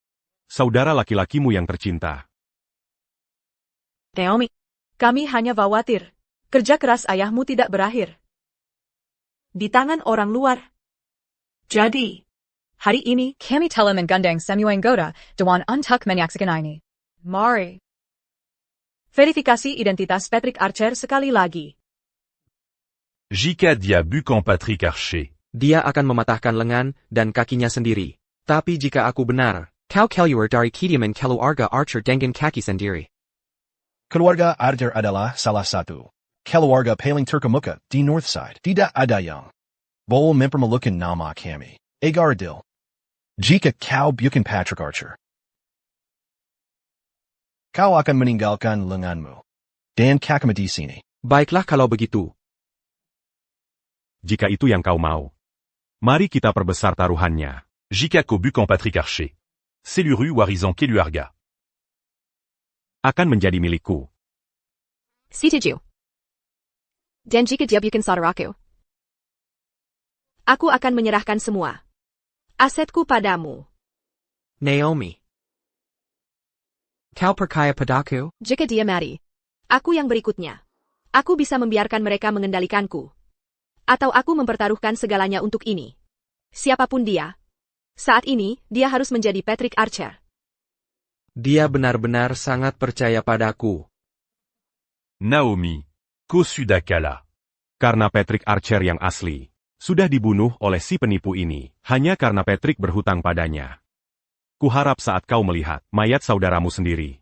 Saudara laki-lakimu yang tercinta. Naomi, kami hanya khawatir. Kerja keras ayahmu tidak berakhir di tangan orang luar. Jadi, hari ini, Kami telah menggandeng semua anggota Dewan untuk menyaksikan ini. Mari. Verifikasi identitas Patrick Archer sekali lagi. Jika dia bukan Patrick Archer. Dia akan mematahkan lengan dan kakinya sendiri. Tapi jika aku benar, kau keluar dari kediaman keluarga Archer dengan kaki sendiri. Keluarga Archer adalah salah satu keluarga paling terkemuka di Northside. Tidak ada yang boleh mempermalukan nama kami. Agar adil. Jika kau bukan Patrick Archer, kau akan meninggalkan lenganmu dan kakimu di sini. Baiklah kalau begitu. Jika itu yang kau mau. Mari kita perbesar taruhannya. Jika kau bukan Patrick Archer. Seluruh warisan keluarga akan menjadi milikku. Setuju. Dan jika dia bukan saudaraku, aku akan menyerahkan semua asetku padamu. Naomi. Kau percaya padaku? Jika dia mati, Aku yang berikutnya. Aku bisa membiarkan mereka mengendalikanku. Atau aku mempertaruhkan segalanya untuk ini. Siapapun dia. Saat ini, dia harus menjadi Patrick Archer. Dia benar-benar sangat percaya padaku. Naomi. Kosudakala. Karena Patrick Archer yang asli, sudah dibunuh oleh si penipu ini, hanya karena Patrick berhutang padanya. Kuharap saat kau melihat mayat saudaramu sendiri,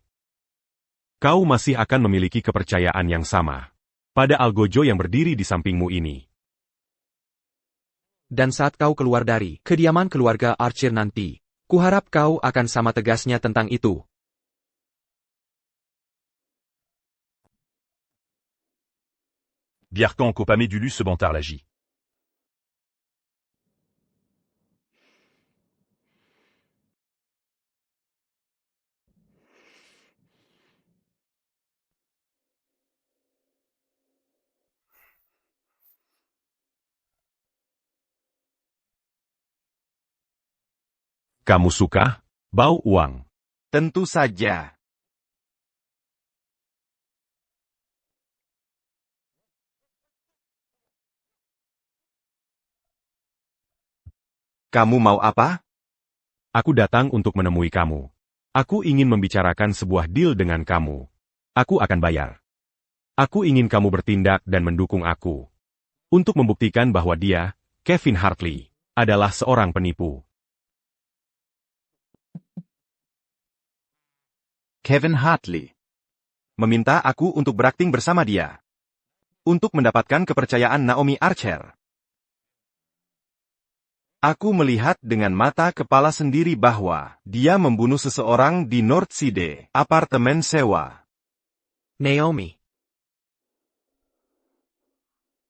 kau masih akan memiliki kepercayaan yang sama pada Algojo yang berdiri di sampingmu ini. Dan saat kau keluar dari kediaman keluarga Archer nanti, kuharap kau akan sama tegasnya tentang itu. Biarkan Copamedulus se bantarlagit. Kamu suka bau uang? Tentu saja. Kamu mau apa? Aku datang untuk menemui kamu. Aku ingin membicarakan sebuah deal dengan kamu. Aku akan bayar. Aku ingin kamu bertindak dan mendukung aku. Untuk membuktikan bahwa dia, Kevin Hartley, adalah seorang penipu. Kevin Hartley meminta aku untuk berakting bersama dia. Untuk mendapatkan kepercayaan Naomi Archer. Aku melihat dengan mata kepala sendiri bahwa dia membunuh seseorang di Northside, apartemen sewa. Naomi.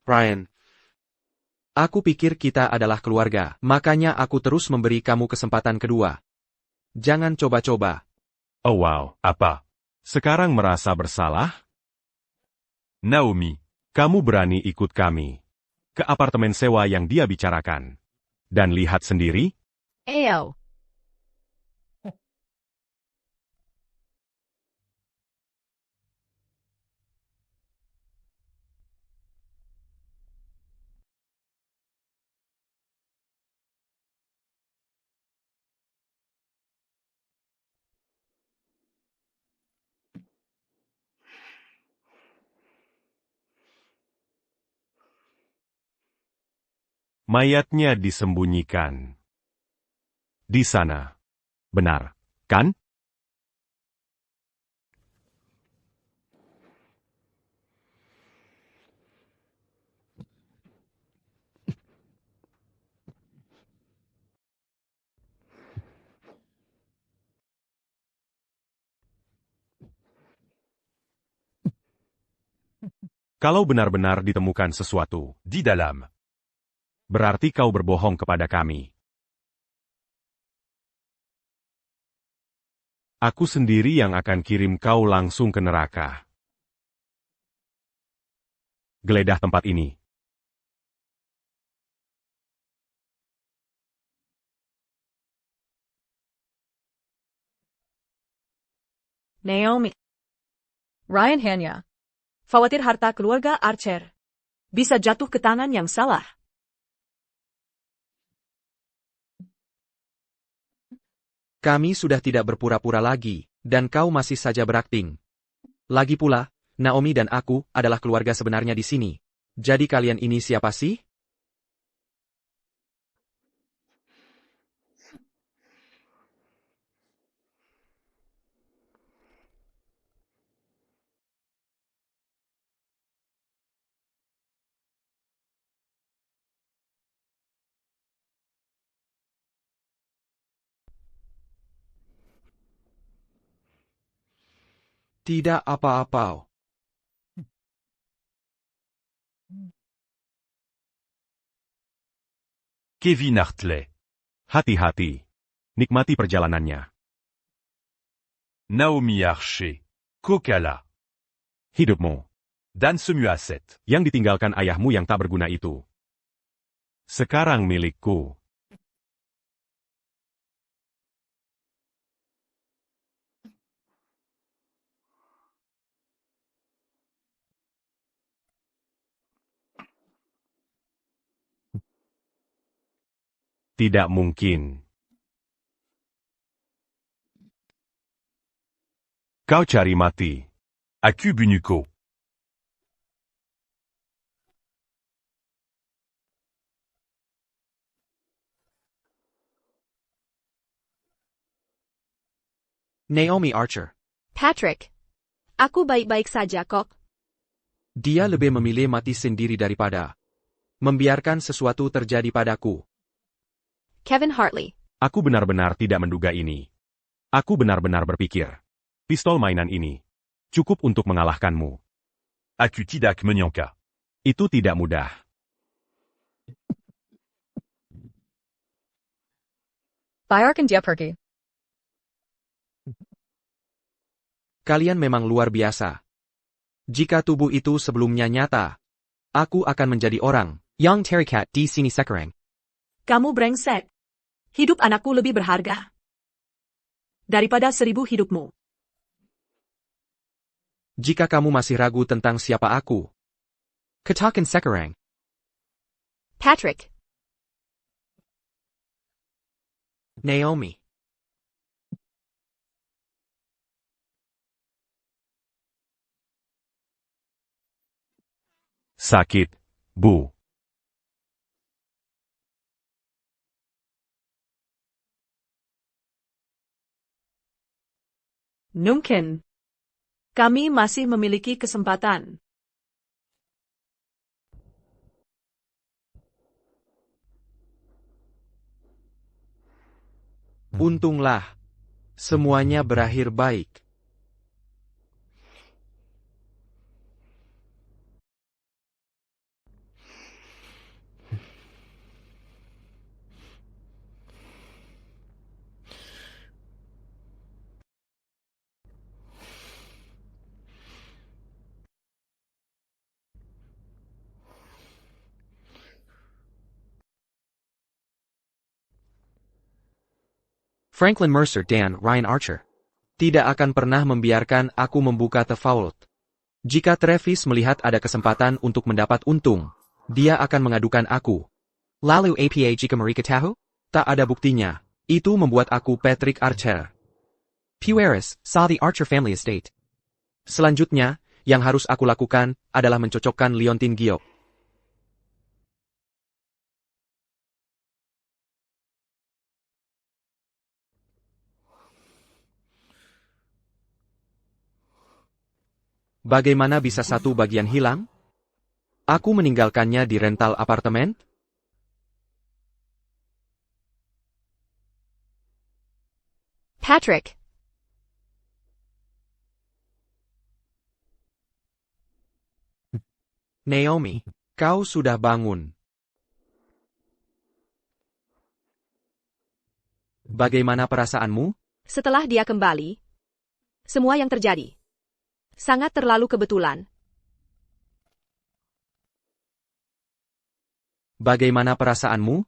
Ryan. Aku pikir kita adalah keluarga, makanya aku terus memberi kamu kesempatan kedua. Jangan coba-coba. Oh wow, apa? Sekarang merasa bersalah? Naomi. Kamu berani ikut kami ke apartemen sewa yang dia bicarakan. Dan lihat sendiri? Eyo. Mayatnya disembunyikan di sana. Benar, kan? Kalau benar-benar ditemukan sesuatu di dalam, berarti kau berbohong kepada kami. Aku sendiri yang akan kirim kau langsung ke neraka. Geledah tempat ini. Naomi. Ryan Hanya. Khawatir harta keluarga Archer bisa jatuh ke tangan yang salah. Kami sudah tidak berpura-pura lagi, dan kau masih saja berakting. Lagi pula, Naomi dan aku adalah keluarga sebenarnya di sini. Jadi kalian ini siapa sih? Tidak apa-apa. Kevin Hartley. Hati-hati. Nikmati perjalanannya. Naomi Archer. Kokala. Hidupmu. Dan Semuaset. Yang ditinggalkan ayahmu yang tak berguna itu. Sekarang milikku. Tidak mungkin. Kau cari mati. Aku bunuhku. Naomi Archer. Patrick. Aku baik-baik saja kok. Dia lebih memilih mati sendiri daripada membiarkan sesuatu terjadi padaku. Kevin Hartley. Aku benar-benar tidak menduga ini. Aku benar-benar berpikir. Pistol mainan ini cukup untuk mengalahkanmu. Aku tidak menyangka. Itu tidak mudah. Bayarkan dia pergi. Kalian memang luar biasa. Jika tubuh itu sebelumnya nyata, aku akan menjadi orang yang terikat di sini sekarang. Kamu brengsek. Hidup anakku lebih berharga daripada 1000 hidupmu. Jika kamu masih ragu tentang siapa aku, katakan sekarang. Patrick. Naomi. Sakit, Bu. Mungkin. Kami masih memiliki kesempatan. Untunglah, semuanya berakhir baik. Franklin Mercer dan Ryan Archer tidak akan pernah membiarkan aku membuka The Vault. Jika Travis melihat ada kesempatan untuk mendapat untung, dia akan mengadukan aku. Lalu apa jika mereka tahu? Tak ada buktinya. Itu membuat aku Patrick Archer. Pueris saw the Archer family estate. Selanjutnya, yang harus aku lakukan adalah mencocokkan liontin giok. Bagaimana bisa satu bagian hilang? Aku meninggalkannya di rental apartemen? Patrick. Naomi, kau sudah bangun. Bagaimana perasaanmu? Setelah dia kembali, semua yang terjadi sangat terlalu kebetulan. Bagaimana perasaanmu?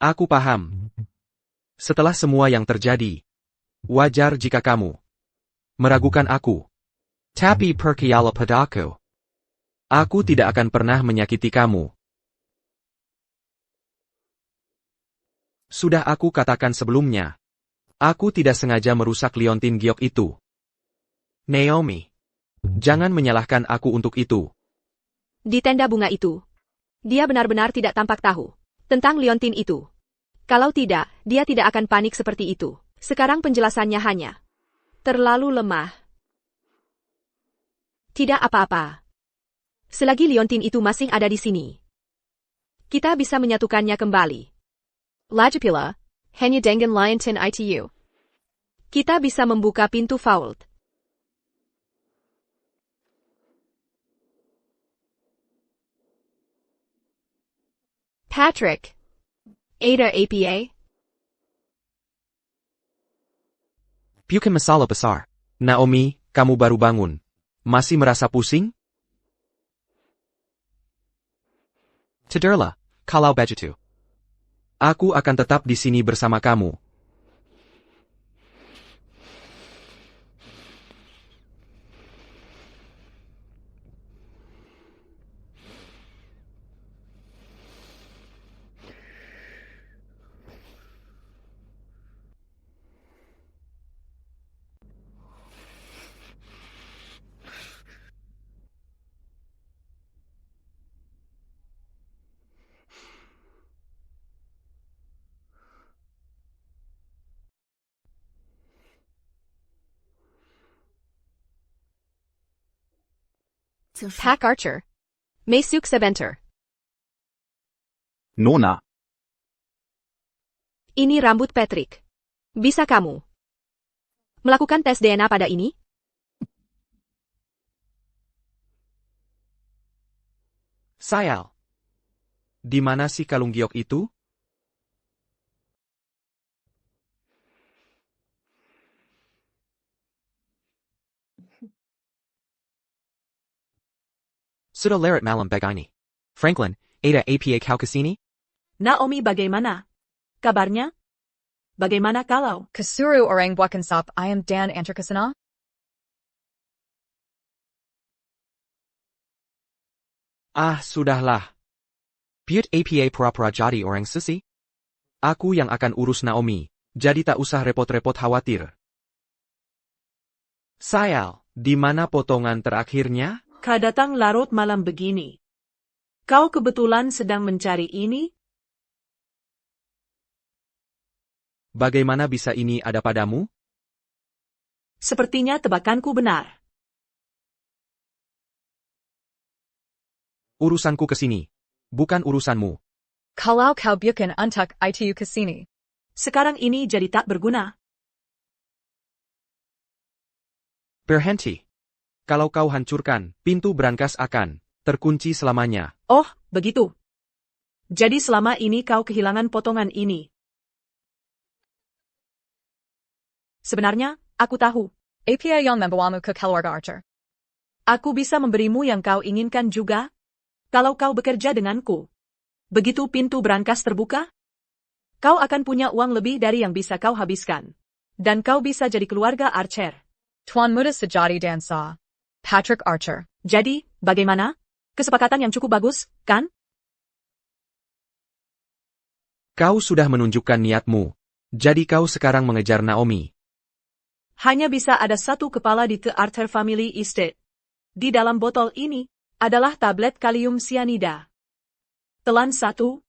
Aku paham. Setelah semua yang terjadi, wajar jika kamu meragukan aku. Tapi percaya padaku. Aku tidak akan pernah menyakiti kamu. Sudah aku katakan sebelumnya. Aku tidak sengaja merusak liontin giok itu. Naomi, jangan menyalahkan aku untuk itu. Di tenda bunga itu, dia benar-benar tidak tampak tahu tentang liontin itu. Kalau tidak, dia tidak akan panik seperti itu. Sekarang penjelasannya hanya terlalu lemah. Tidak apa-apa. Selagi liontin itu masih ada di sini, kita bisa menyatukannya kembali. Lagipula, hanya dengan liontin itu, kita bisa membuka pintu vault. Patrick. Ada apa? Bukan masalah besar. Naomi, kamu baru bangun. Masih merasa pusing? Tidurlah, kalau begitu. Aku akan tetap di sini bersama kamu. Pack Archer. Masuk sebentar. Nona, Ini rambut Patrick. Bisa kamu melakukan tes DNA pada ini? Sayal. Di mana si kalung giok itu? Sudah leret malam begini. Franklin, ada apa kau kesini? Naomi bagaimana? Kabarnya? Bagaimana kalau? Kasuru orang buakan sop ayam dan antar kesana? Ah, sudahlah. Piut apa pura-pura jadi orang sesi? Aku yang akan urus Naomi, jadi tak usah repot-repot khawatir. Sayal, di mana potongan terakhirnya? Kau datang larut malam begini. Kau kebetulan sedang mencari ini? Bagaimana bisa ini ada padamu? Sepertinya tebakanku benar. Urusanku kesini. Bukan urusanmu. Kalau kau bukan untuk itu kesini. Sekarang ini jadi tak berguna. Berhenti. Kalau kau hancurkan, pintu brankas akan terkunci selamanya. Oh, begitu. Jadi selama ini kau kehilangan potongan ini. Sebenarnya, aku tahu. Apa yang membawamu ke keluarga Archer? Aku bisa memberimu yang kau inginkan juga, kalau kau bekerja denganku. Begitu pintu brankas terbuka, kau akan punya uang lebih dari yang bisa kau habiskan. Dan kau bisa jadi keluarga Archer. Tuan Muda sejati dan sah. Patrick Archer. Jadi, bagaimana? Kesepakatan yang cukup bagus, kan? Kau sudah menunjukkan niatmu. Jadi kau sekarang mengejar Naomi. Hanya bisa ada satu kepala di The Archer Family Estate. Di dalam botol ini adalah tablet kalium sianida. Telan satu,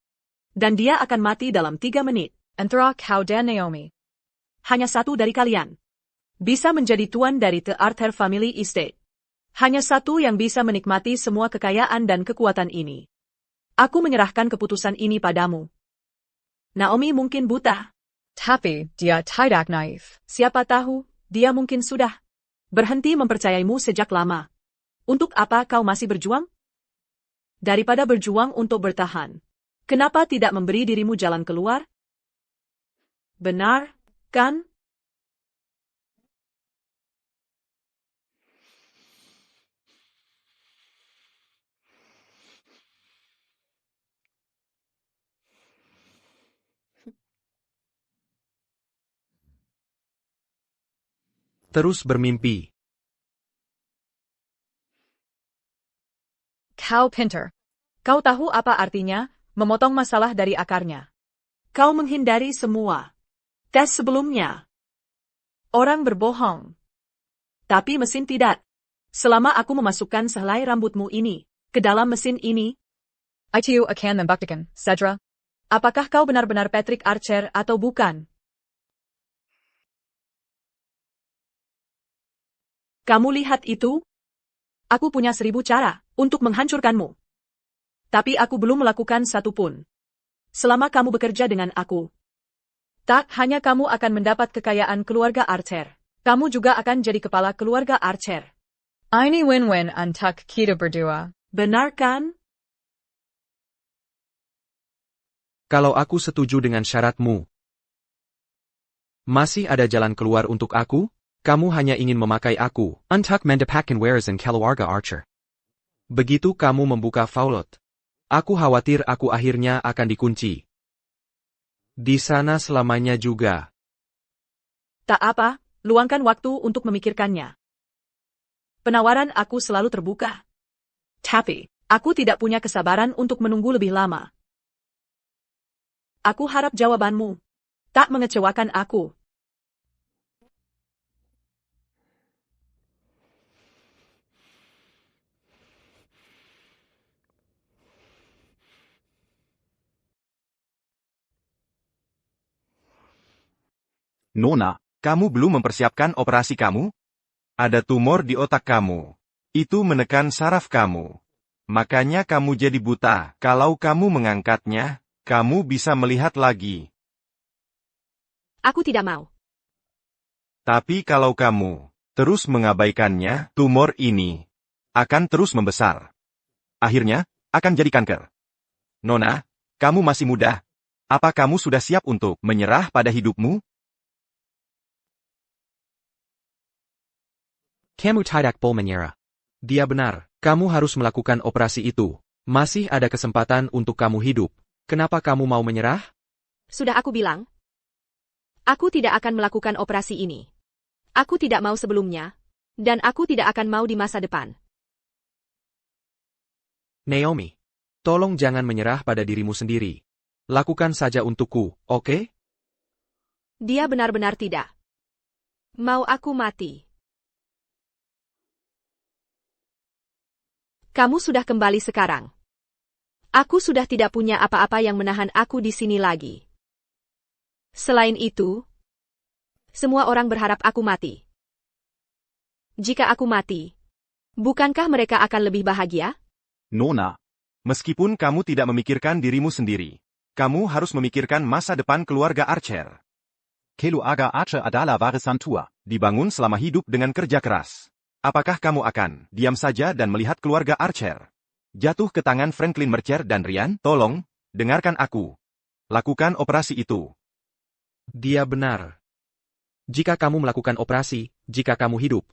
dan dia akan mati dalam 3 menit. Antara kau dan Naomi. Hanya satu dari kalian bisa menjadi tuan dari The Archer Family Estate. Hanya satu yang bisa menikmati semua kekayaan dan kekuatan ini. Aku menyerahkan keputusan ini padamu. Naomi mungkin buta. Tapi, dia tidak naif. Siapa tahu, dia mungkin sudah berhenti mempercayaimu sejak lama. Untuk apa kau masih berjuang? Daripada berjuang untuk bertahan, kenapa tidak memberi dirimu jalan keluar? Benar, kan? Terus bermimpi. Kau pinter. Kau tahu apa artinya memotong masalah dari akarnya. Kau menghindari semua tes sebelumnya. Orang berbohong. Tapi mesin tidak. Selama aku memasukkan sehelai rambutmu ini ke dalam mesin ini, Itu akan membuktikan, Cedra. apakah kau benar-benar Patrick Archer atau bukan? Kamu lihat itu? Aku punya 1000 cara untuk menghancurkanmu. Tapi aku belum melakukan satu pun. Selama kamu bekerja dengan aku, tak hanya kamu akan mendapat kekayaan keluarga Archer, kamu juga akan jadi kepala keluarga Archer. Ini win-win untuk kita berdua. Benar kan? Kalau aku setuju dengan syaratmu, masih ada jalan keluar untuk aku? Kamu hanya ingin memakai aku untuk mendapatkan warisan keluarga Archer. Begitu kamu membuka Faulet, aku khawatir aku akhirnya akan dikunci di sana selamanya juga. Tak apa, luangkan waktu untuk memikirkannya. Penawaran aku selalu terbuka. Tapi, aku tidak punya kesabaran untuk menunggu lebih lama. Aku harap jawabanmu tak mengecewakan aku. Nona, kamu belum mempersiapkan operasi kamu? Ada tumor di otak kamu. Itu menekan saraf kamu. Makanya kamu jadi buta. Kalau kamu mengangkatnya, kamu bisa melihat lagi. Aku tidak mau. Tapi kalau kamu terus mengabaikannya, tumor ini akan terus membesar. Akhirnya, akan jadi kanker. Nona, kamu masih muda. Apa kamu sudah siap untuk menyerah pada hidupmu? Kamu tidak boleh menyerah. Dia benar, kamu harus melakukan operasi itu. Masih ada kesempatan untuk kamu hidup. Kenapa kamu mau menyerah? Sudah aku bilang. Aku tidak akan melakukan operasi ini. Aku tidak mau sebelumnya. Dan aku tidak akan mau di masa depan. Naomi, tolong jangan menyerah pada dirimu sendiri. Lakukan saja untukku, oke? Dia benar-benar tidak. Mau aku mati. Kamu sudah kembali sekarang. Aku sudah tidak punya apa-apa yang menahan aku di sini lagi. Selain itu, semua orang berharap aku mati. Jika aku mati, bukankah mereka akan lebih bahagia? Nona, Meskipun kamu tidak memikirkan dirimu sendiri, kamu harus memikirkan masa depan keluarga Archer. keluarga Archer adalah warisan tua. Dibangun selama hidup dengan kerja keras. Apakah kamu akan diam saja dan melihat keluarga Archer jatuh ke tangan Franklin Mercer dan Ryan? Tolong, dengarkan aku. Lakukan operasi itu. Dia benar. Jika kamu melakukan operasi, jika kamu hidup,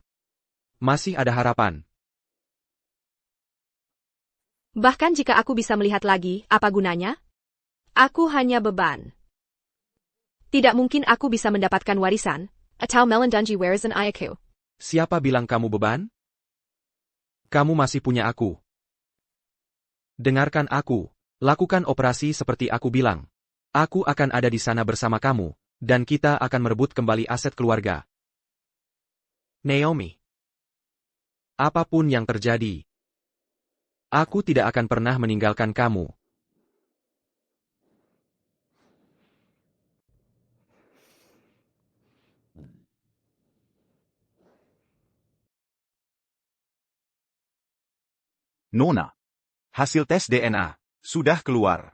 masih ada harapan. Bahkan jika aku bisa melihat lagi, apa gunanya? Aku hanya beban. Tidak mungkin aku bisa mendapatkan warisan, atau melindungi warisan ayahku. Siapa bilang kamu beban? Kamu masih punya aku. Dengarkan aku. Lakukan operasi seperti aku bilang. Aku akan ada di sana bersama kamu, dan kita akan merebut kembali aset keluarga. Naomi. Apapun yang terjadi, aku tidak akan pernah meninggalkan kamu. Nona, Hasil tes DNA sudah keluar.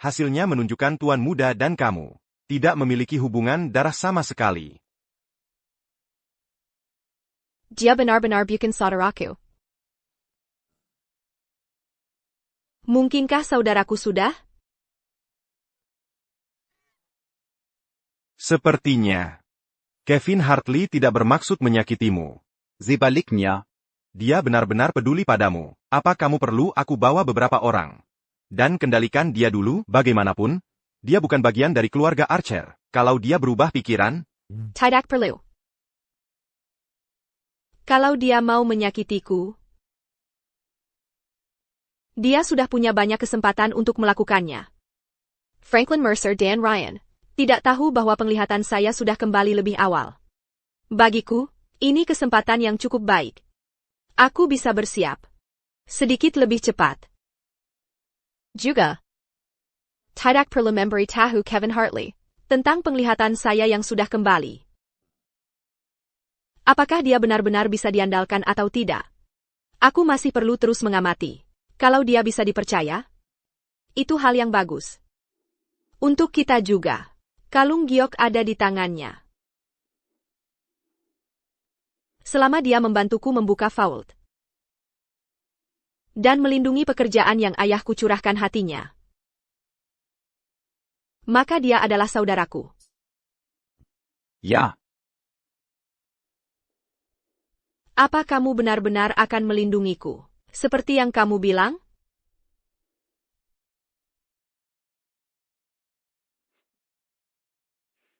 Hasilnya menunjukkan tuan muda dan kamu tidak memiliki hubungan darah sama sekali. Dia benar-benar bukan saudaraku. Mungkinkah saudaraku sudah? Sepertinya Kevin Hartley tidak bermaksud menyakitimu. sebaliknya, Dia benar-benar peduli padamu. Apa kamu perlu aku bawa beberapa orang? Dan kendalikan dia dulu, bagaimanapun, dia bukan bagian dari keluarga Archer. Kalau dia berubah pikiran, Tidak perlu. Kalau dia mau menyakitiku, dia sudah punya banyak kesempatan untuk melakukannya. Franklin Mercer dan Ryan tidak tahu bahwa penglihatan saya sudah kembali lebih awal. Bagiku, ini kesempatan yang cukup baik. Aku bisa bersiap sedikit lebih cepat. Juga, tidak perlu memberitahu Kevin Hartley tentang penglihatan saya yang sudah kembali. Apakah dia benar-benar bisa diandalkan atau tidak? Aku masih perlu terus mengamati. Kalau dia bisa dipercaya, itu hal yang bagus. Untuk kita juga, kalung giok ada di tangannya. Selama dia membantuku membuka vault dan melindungi pekerjaan yang ayahku curahkan hatinya, maka dia adalah saudaraku. ya, Apa kamu benar-benar akan melindungiku, seperti yang kamu bilang?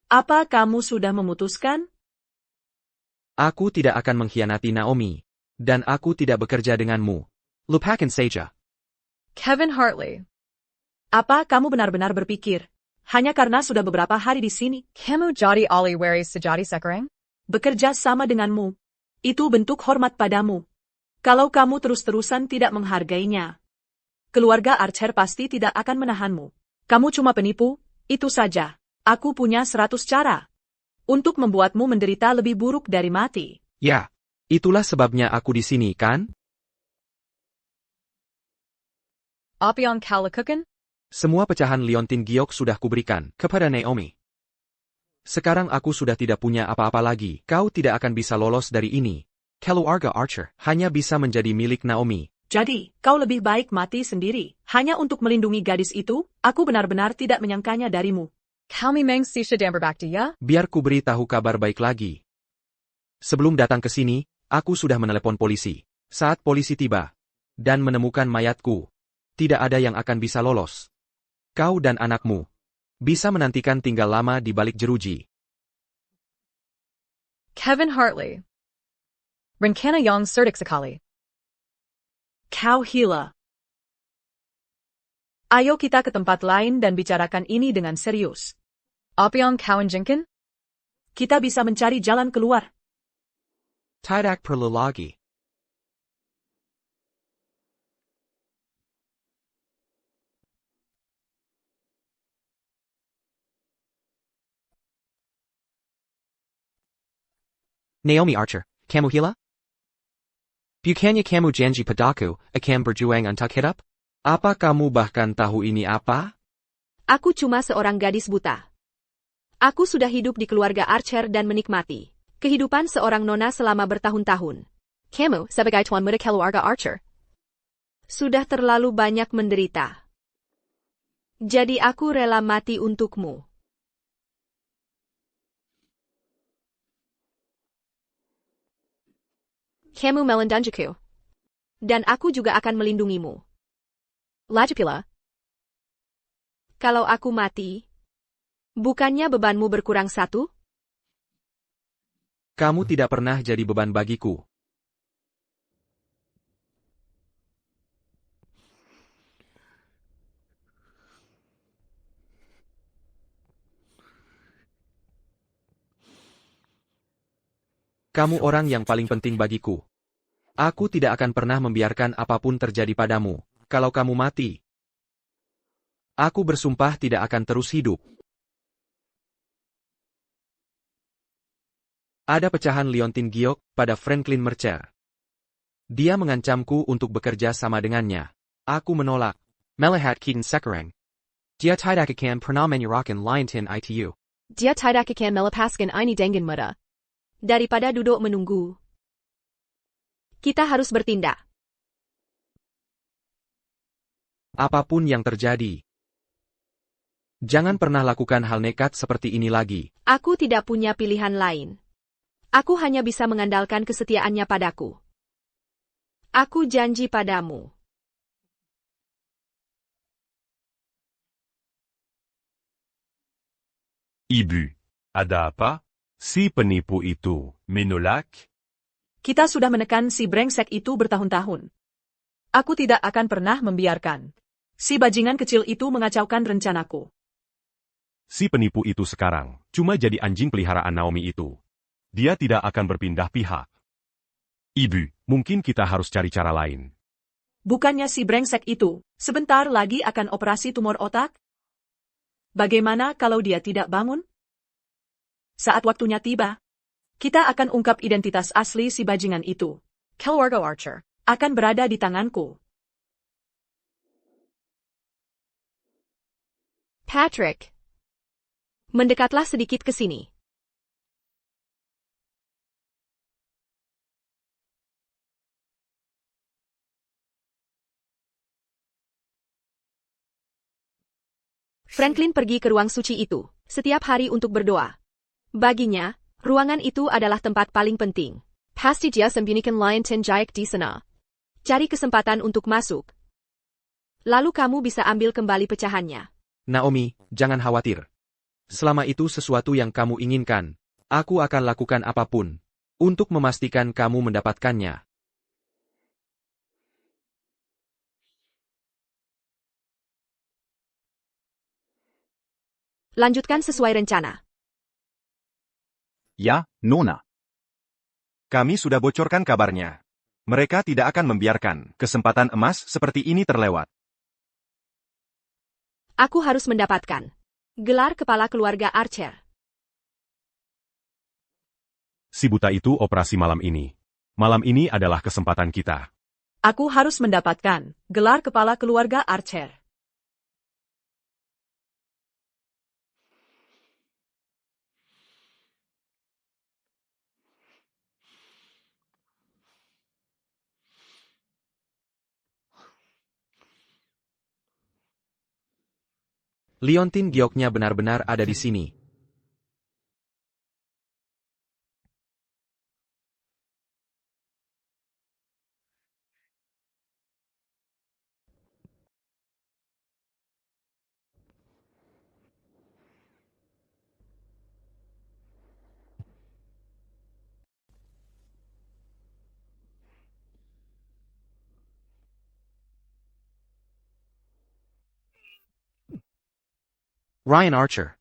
Apa kamu sudah memutuskan? Aku tidak akan mengkhianati Naomi. Dan aku tidak bekerja denganmu. Lupakan saja. Kevin Hartley. Apa kamu benar-benar berpikir, hanya karena sudah beberapa hari di sini, Kamu jadi ahli waris sejati sekarang? bekerja sama denganmu? Itu bentuk hormat padamu. Kalau kamu terus-terusan tidak menghargainya, keluarga Archer pasti tidak akan menahanmu. Kamu cuma penipu, itu saja. Aku punya 100 cara untuk membuatmu menderita lebih buruk dari mati. Ya, itulah sebabnya aku di sini, kan? Apa yang kau lakukan? Semua pecahan liontin giok sudah kuberikan kepada Naomi. Sekarang aku sudah tidak punya apa-apa lagi. Kau tidak akan bisa lolos dari ini. Keluarga Archer hanya bisa menjadi milik Naomi. Jadi, kau lebih baik mati sendiri. Hanya untuk melindungi gadis itu, aku benar-benar tidak menyangkanya darimu. Kau memang si sedang berbakti ya? Biar ku beri tahu kabar baik lagi. Sebelum datang ke sini, aku sudah menelepon polisi. Saat polisi tiba dan menemukan mayatku, tidak ada yang akan bisa lolos. Kau dan anakmu bisa menantikan tinggal lama di balik jeruji. Kevin Hartley. Rencana yang cerdik sekali. Kau gila. Ayo kita ke tempat lain dan bicarakan ini dengan serius. Apa yang kau inginkan? Kita bisa mencari jalan keluar. Tidak perlu lagi. Naomi Archer, kamu gila? Bukannya kamu janji padaku akan berjuang untuk hidup? Apa kamu bahkan tahu ini apa? Aku cuma seorang gadis buta. Aku sudah hidup di keluarga Archer dan menikmati kehidupan seorang nona selama bertahun-tahun. Kamu, sebagai tuan muda keluarga Archer, sudah terlalu banyak menderita. Jadi aku rela mati untukmu. Kamu melindungiku. Dan aku juga akan melindungimu. Lagi pula, kalau aku mati, bukannya bebanmu berkurang satu? Kamu tidak pernah jadi beban bagiku. Kamu orang yang paling penting bagiku. Aku tidak akan pernah membiarkan apapun terjadi padamu. Kalau kamu mati, aku bersumpah tidak akan terus hidup. Ada pecahan liontin giok pada Franklin Mercer. Dia mengancamku untuk bekerja sama dengannya. Aku menolak. Melihat Keaton sekarang. Dia tidak akan pernah menyerahkan liontin itu. Dia tidak akan melepaskan ini dengan mudah. Daripada duduk menunggu, kita harus bertindak. Apapun yang terjadi, jangan pernah lakukan hal nekat seperti ini lagi. Aku tidak punya pilihan lain. Aku hanya bisa mengandalkan kesetiaannya padaku. Aku janji padamu. Ibu. Ada apa? Si penipu itu menolak? Kita sudah menekan si brengsek itu bertahun-tahun. Aku tidak akan pernah membiarkan si bajingan kecil itu mengacaukan rencanaku. Si penipu itu sekarang cuma jadi anjing peliharaan Naomi itu. Dia tidak akan berpindah pihak. Ibu, mungkin kita harus cari cara lain. Bukannya si brengsek itu sebentar lagi akan operasi tumor otak? Bagaimana kalau dia tidak bangun? Saat waktunya tiba, kita akan ungkap identitas asli si bajingan itu. Keluarga Archer akan berada di tanganku. Patrick, mendekatlah sedikit ke sini. Franklin pergi ke ruang suci itu setiap hari untuk berdoa. Baginya, ruangan itu adalah tempat paling penting. Pasti dia sembunyikan liontin giok di sana. Cari kesempatan untuk masuk. Lalu kamu bisa ambil kembali pecahannya. Naomi, jangan khawatir. Selama itu sesuatu yang kamu inginkan, aku akan lakukan apapun untuk memastikan kamu mendapatkannya. Lanjutkan sesuai rencana. Ya, Nona. Kami sudah bocorkan kabarnya. Mereka tidak akan membiarkan kesempatan emas seperti ini terlewat. Aku harus mendapatkan gelar kepala keluarga Archer. Si buta itu operasi malam ini. Malam ini adalah kesempatan kita. Aku harus mendapatkan gelar kepala keluarga Archer. Liontin gioknya benar-benar ada di sini. Ryan Archer.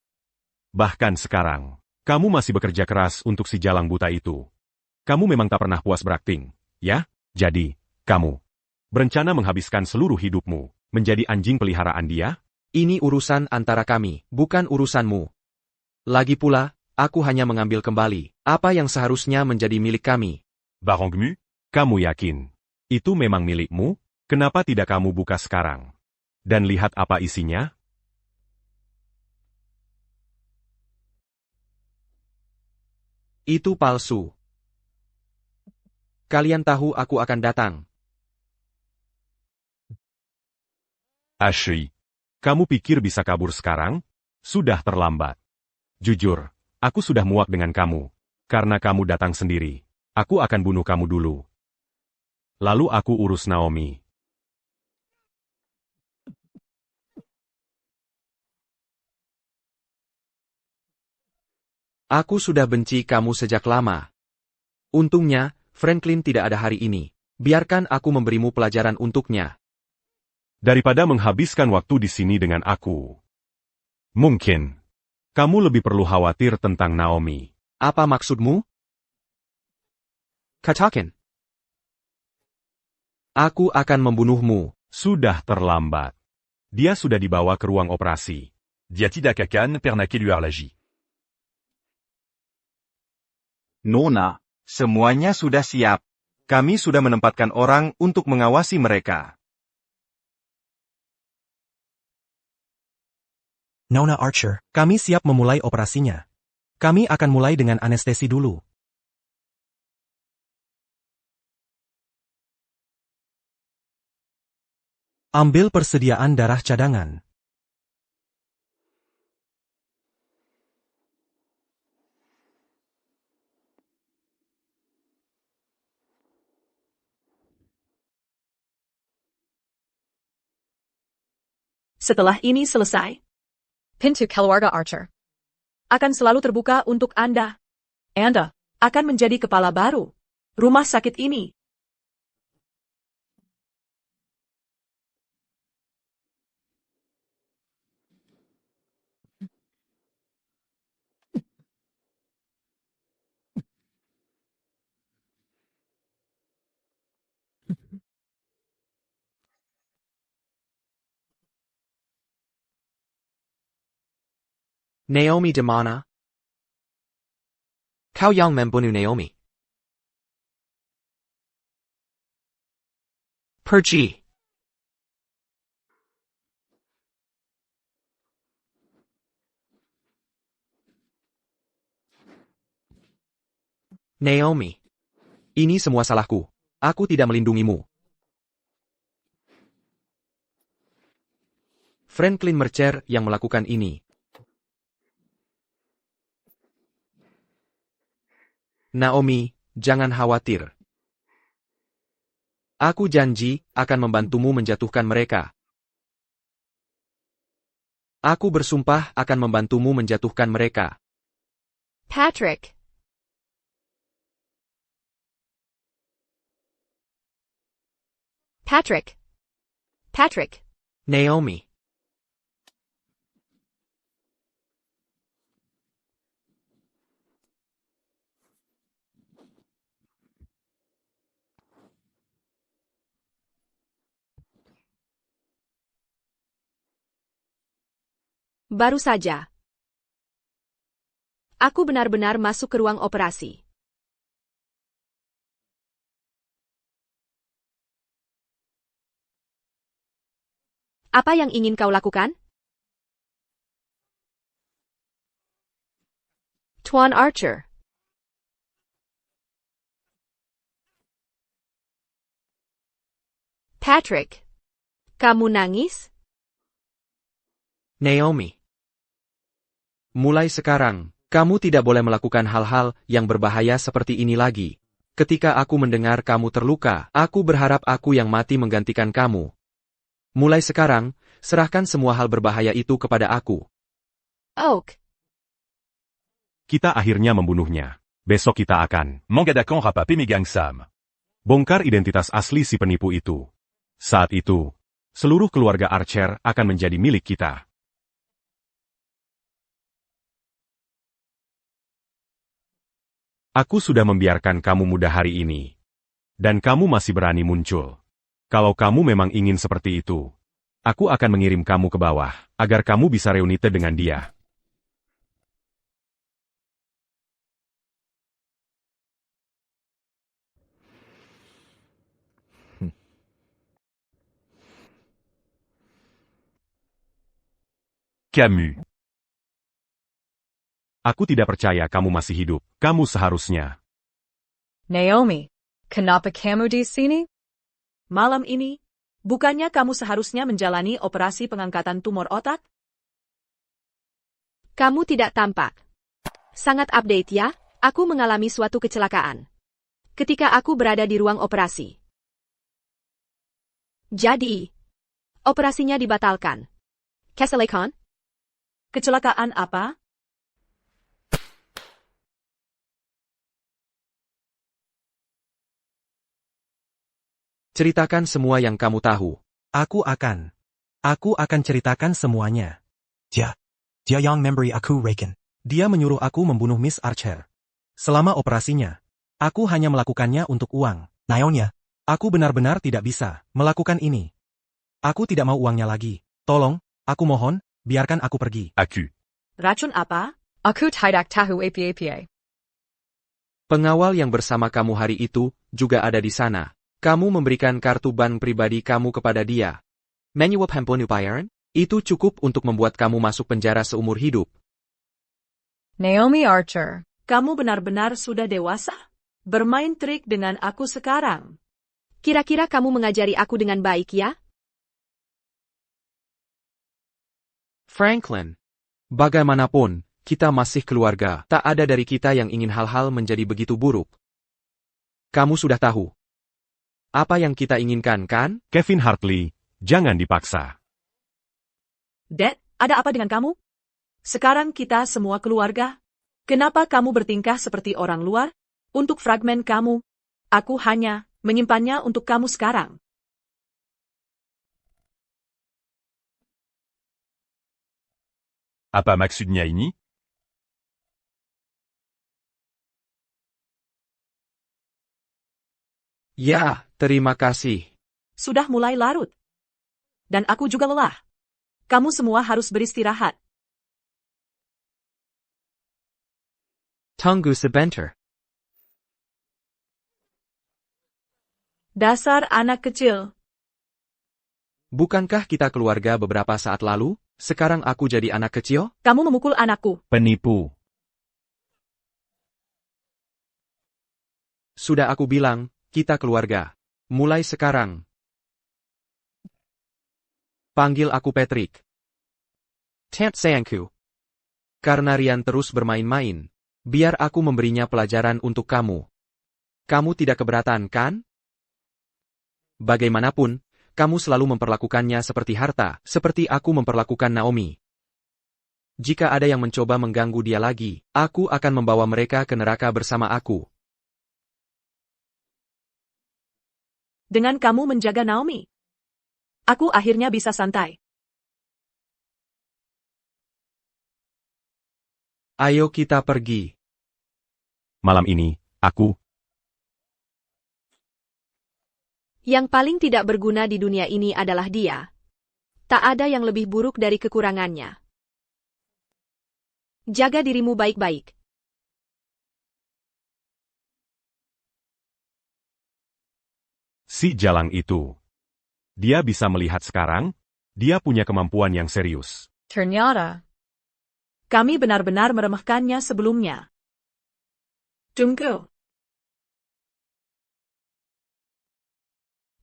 Bahkan sekarang, kamu masih bekerja keras untuk si jalang buta itu. Kamu memang tak pernah puas berakting, ya? Jadi, kamu berencana menghabiskan seluruh hidupmu menjadi anjing peliharaan dia? Ini urusan antara kami, bukan urusanmu. Lagi pula, aku hanya mengambil kembali apa yang seharusnya menjadi milik kami. Baron Gmu, kamu yakin itu memang milikmu? Kenapa tidak kamu buka sekarang? Dan lihat apa isinya? Itu palsu. Kalian tahu aku akan datang. Ashley, kamu pikir bisa kabur sekarang? Sudah terlambat. Jujur, aku sudah muak dengan kamu. Karena kamu datang sendiri. Aku akan bunuh kamu dulu. Lalu aku urus Naomi. Aku sudah benci kamu sejak lama. Untungnya, Franklin tidak ada hari ini. Biarkan aku memberimu pelajaran untuknya. Daripada menghabiskan waktu di sini dengan aku. Mungkin, kamu lebih perlu khawatir tentang Naomi. Apa maksudmu? Katakan. Aku akan membunuhmu. Sudah terlambat. Dia sudah dibawa ke ruang operasi. Diatida Kakan Pernakeluar Lagi. Nona, semuanya sudah siap. Kami sudah menempatkan orang untuk mengawasi mereka. Nona Archer, kami siap memulai operasinya. Kami akan mulai dengan anestesi dulu. Ambil persediaan darah cadangan. Setelah ini selesai, Pintu keluarga Archer akan selalu terbuka untuk Anda. Anda akan menjadi kepala baru rumah sakit ini. Naomi di mana? Kau yang membunuh Naomi. Pergi. Naomi. Ini semua salahku. Aku tidak melindungimu. Franklin Mercer yang melakukan ini. Naomi, jangan khawatir. Aku janji akan membantumu menjatuhkan mereka. Aku bersumpah akan membantumu menjatuhkan mereka. Patrick. Patrick. Patrick. Naomi. Baru saja. Aku benar-benar masuk ke ruang operasi. Apa yang ingin kau lakukan? Tuan Archer. Patrick. Kamu nangis? Naomi. Mulai sekarang, kamu tidak boleh melakukan hal-hal yang berbahaya seperti ini lagi. Ketika aku mendengar kamu terluka, aku berharap aku yang mati menggantikan kamu. Mulai sekarang, serahkan semua hal berbahaya itu kepada aku. Oak. Kita akhirnya membunuhnya. Besok kita akan Mangadakan Rapape Megang Sam. bongkar identitas asli si penipu itu. Saat itu, seluruh keluarga Archer akan menjadi milik kita. Aku sudah membiarkan kamu muda hari ini. Dan kamu masih berani muncul. Kalau kamu memang ingin seperti itu, aku akan mengirim kamu ke bawah, agar kamu bisa reunite dengan dia. Camus. Aku tidak percaya kamu masih hidup. Kamu seharusnya. Naomi, kenapa kamu di sini? Malam ini, bukannya kamu seharusnya menjalani operasi pengangkatan tumor otak? Kamu tidak tampak. Sangat update ya, aku mengalami suatu kecelakaan. Ketika aku berada di ruang operasi. Jadi, operasinya dibatalkan. Kesalahan? Kecelakaan apa? Ceritakan semua yang kamu tahu. Aku akan ceritakan semuanya. Dia yang memberi aku racun. Dia menyuruh aku membunuh Miss Archer. Selama operasinya, aku hanya melakukannya untuk uang. Naomi, aku benar-benar tidak bisa melakukan ini. Aku tidak mau uangnya lagi. Tolong, aku mohon, biarkan aku pergi. Aku. Racun apa? Aku tidak tahu apa-apa. Pengawal yang bersama kamu hari itu juga ada di sana. Kamu memberikan kartu bank pribadi kamu kepada dia. Menyuap handphone bayaran? Itu cukup untuk membuat kamu masuk penjara seumur hidup. Naomi Archer. Kamu benar-benar sudah dewasa? Bermain trik dengan aku sekarang. Kira-kira kamu mengajari aku dengan baik ya? Franklin. Bagaimanapun, kita masih keluarga. Tak ada dari kita yang ingin hal-hal menjadi begitu buruk. Kamu sudah tahu apa yang kita inginkan, kan? Kevin Hartley, jangan dipaksa. Dad, ada apa dengan kamu? Sekarang kita semua keluarga. Kenapa kamu bertingkah seperti orang luar? Untuk fragmen kamu, aku hanya menyimpannya untuk kamu sekarang. Apa maksudnya ini? Ya, terima kasih. Sudah mulai larut. Dan aku juga lelah. Kamu semua harus beristirahat. Tunggu sebentar. Dasar anak kecil. Bukankah kita keluarga beberapa saat lalu? Sekarang aku jadi anak kecil? Kamu memukul anakku. Penipu. Sudah aku bilang, kita keluarga. Mulai sekarang. Panggil aku Patrick. Tant sayangku. Karena Rian terus bermain-main, biar aku memberinya pelajaran untuk kamu. Kamu tidak keberatan, kan? Bagaimanapun, kamu selalu memperlakukannya seperti harta, seperti aku memperlakukan Naomi. Jika ada yang mencoba mengganggu dia lagi, aku akan membawa mereka ke neraka bersama aku. Dengan kamu menjaga Naomi, aku akhirnya bisa santai. Ayo kita pergi. Malam ini, aku Yang paling tidak berguna di dunia ini adalah dia. Tak ada yang lebih buruk dari kekurangannya. Jaga dirimu baik-baik. si jalang itu. Dia bisa melihat sekarang? Dia punya kemampuan yang serius. Ternyata. Kami benar-benar meremehkannya sebelumnya. Tunggu.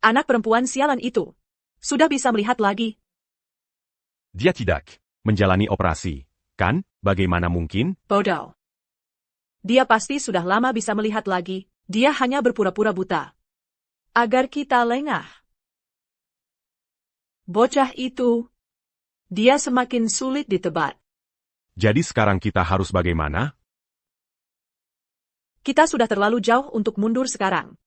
Anak perempuan sialan itu. Sudah bisa melihat lagi. Dia tidak menjalani operasi, kan? Bagaimana mungkin? Bodoh. Dia pasti sudah lama bisa melihat lagi. Dia hanya berpura-pura buta. Agar kita lengah. Bocah itu. Dia semakin sulit ditebak. Jadi sekarang kita harus bagaimana? Kita sudah terlalu jauh untuk mundur sekarang.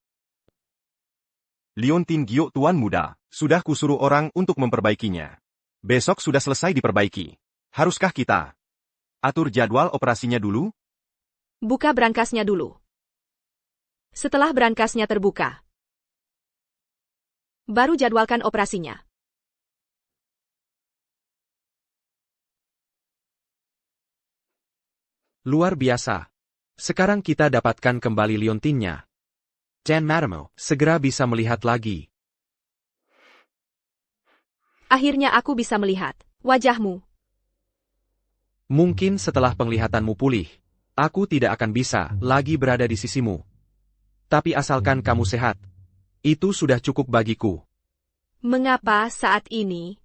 Liontin Giok tuan muda, sudah kusuruh orang untuk memperbaikinya. Besok sudah selesai diperbaiki. Haruskah kita atur jadwal operasinya dulu? Buka brankasnya dulu. Setelah brankasnya terbuka, baru jadwalkan operasinya. Luar biasa. Sekarang kita dapatkan kembali liontinnya. Dan Madamo segera bisa melihat lagi. Akhirnya aku bisa melihat wajahmu. Mungkin setelah penglihatanmu pulih, aku tidak akan bisa lagi berada di sisimu. Tapi asalkan kamu sehat, itu sudah cukup bagiku. Mengapa saat ini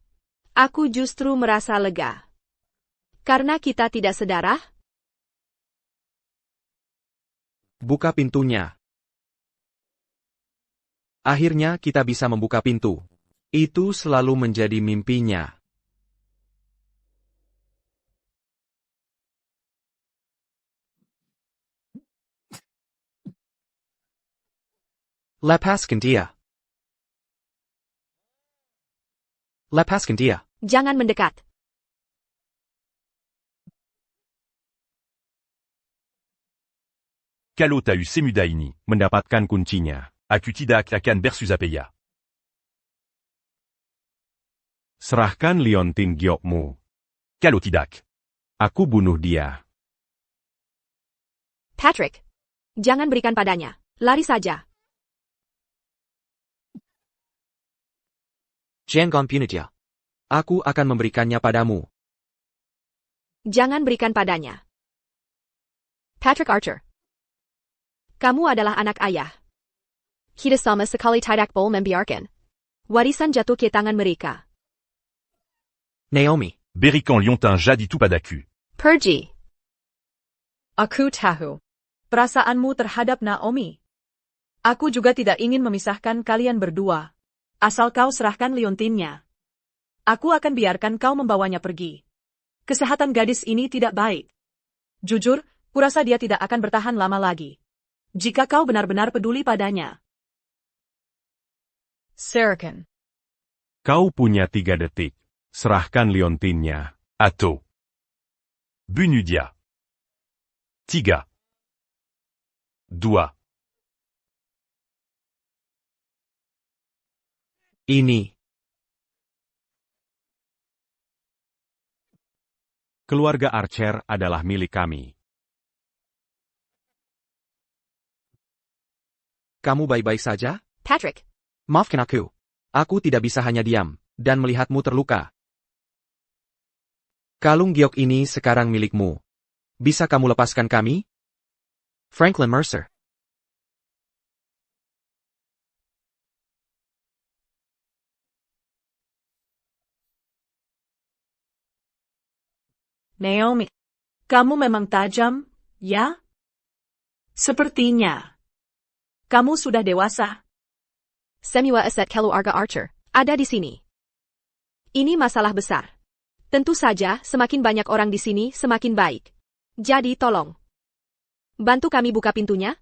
aku justru merasa lega? Karena kita tidak sedarah? Buka pintunya. Akhirnya kita bisa membuka pintu. Itu selalu menjadi mimpinya. Lepaskan dia. Lepaskan dia. Jangan mendekat. Kalo Tahu Semudaini. Mendapatkan kuncinya. Akutidak akan bersusapeya. Serahkan liontin Giokmu. Kalo tidak. Aku bunuh dia. Patrick, jangan berikan padanya. Lari saja. Jangan bunuh dia. Aku akan memberikannya padamu. Jangan berikan padanya. Patrick Archer. Kamu adalah anak ayah. Kita sama sekali tidak boleh membiarkan warisan jatuh ke tangan mereka. Naomi. Berikan liontin jadi tout padaku. Pergi. Aku tahu. Perasaanmu terhadap Naomi. Aku juga tidak ingin memisahkan kalian berdua. Asal kau serahkan liontinnya. Aku akan biarkan kau membawanya pergi. Kesehatan gadis ini tidak baik. Jujur, kurasa dia tidak akan bertahan lama lagi. Jika kau benar-benar peduli padanya. Sarakan. Kau punya 3 detik. Serahkan liontinnya. Atau. Bunuh dia. 3. 2. Ini. Keluarga Archer adalah milik kami. Kamu baik-baik saja? Patrick. Maafkan aku. Aku tidak bisa hanya diam dan melihatmu terluka. Kalung giok ini sekarang milikmu. Bisa kamu lepaskan kami? Franklin Mercer. Naomi, kamu memang tajam, ya? Sepertinya. Kamu sudah dewasa. Semua aset keluarga Archer ada di sini. Ini masalah besar. Tentu saja, semakin banyak orang di sini, semakin baik. Jadi tolong. Bantu kami buka pintunya.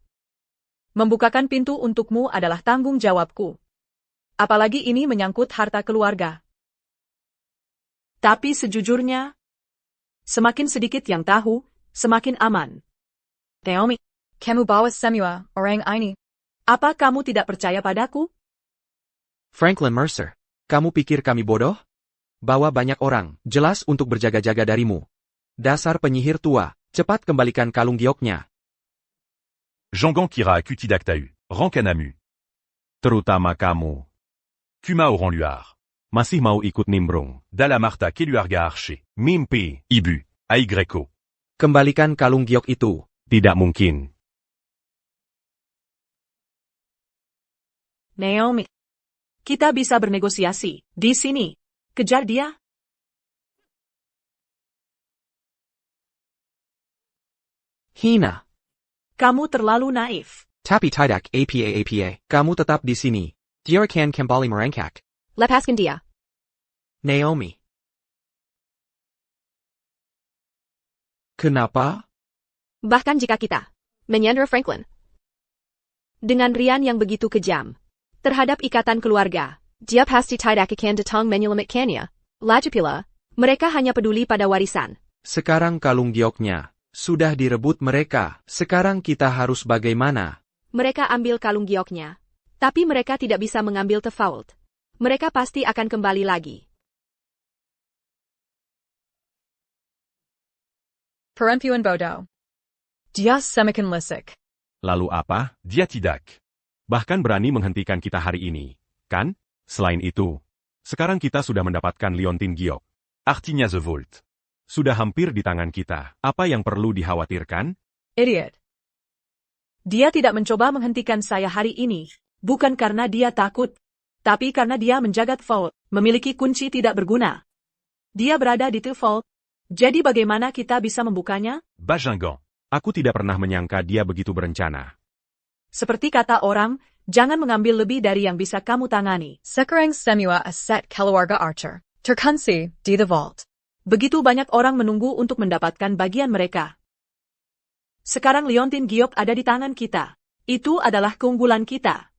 Membukakan pintu untukmu adalah tanggung jawabku. Apalagi ini menyangkut harta keluarga. Tapi sejujurnya, semakin sedikit yang tahu, semakin aman. Naomi, Kamu bawa semua orang ini. apa kamu tidak percaya padaku? Franklin Mercer. Kamu pikir kami bodoh? Bawa banyak orang, jelas untuk berjaga-jaga darimu. Dasar penyihir tua, cepat kembalikan kalung gioknya. Jangan kira Akutidak Tahu. Rankanamu. Terutama kamu. Kuma Oran Luar. Masih mau ikut nimbrung. Dalamarta Keluarga Archer. Mimpi. Ibu. Aygreko. Kembalikan kalung giok itu. Tidak mungkin. Naomi. Kita bisa bernegosiasi. Di sini. Kejar dia. Hina. Kamu terlalu naif. Tapi tidak apa. Kamu tetap di sini. Dia akan kembali merangkak. Lepaskan dia. Naomi. Kenapa? Bahkan jika kita menyandera Franklin dengan Rian yang begitu kejam terhadap ikatan keluarga, dia pasti tidak akan datang menyelamatkannya. Lagi pula, mereka hanya peduli pada warisan. Sekarang kalung gioknya sudah direbut mereka. Sekarang kita harus bagaimana? Mereka ambil kalung gioknya, tapi mereka tidak bisa mengambil The Vault. Mereka pasti akan kembali lagi. Perempuan bodoh. Dia semakin lisik. Lalu apa? Dia tidak. Bahkan berani menghentikan kita hari ini, kan? Selain itu, sekarang kita sudah mendapatkan Liontin Giok. Artinya The Vault. Sudah hampir di tangan kita. Apa yang perlu dikhawatirkan? Idiot. Dia tidak mencoba menghentikan saya hari ini, bukan karena dia takut, tapi karena dia menjaga The Vault, memiliki kunci tidak berguna. Dia berada di The Vault, jadi bagaimana kita bisa membukanya? Bajingan. Aku tidak pernah menyangka dia begitu berencana. Seperti kata orang, jangan mengambil lebih dari yang bisa kamu tangani. Sekarang semua aset keluarga Archer terkunci di The Vault. Begitu banyak orang menunggu untuk mendapatkan bagian mereka. Sekarang Liontin Giok ada di tangan kita. Itu adalah keunggulan kita.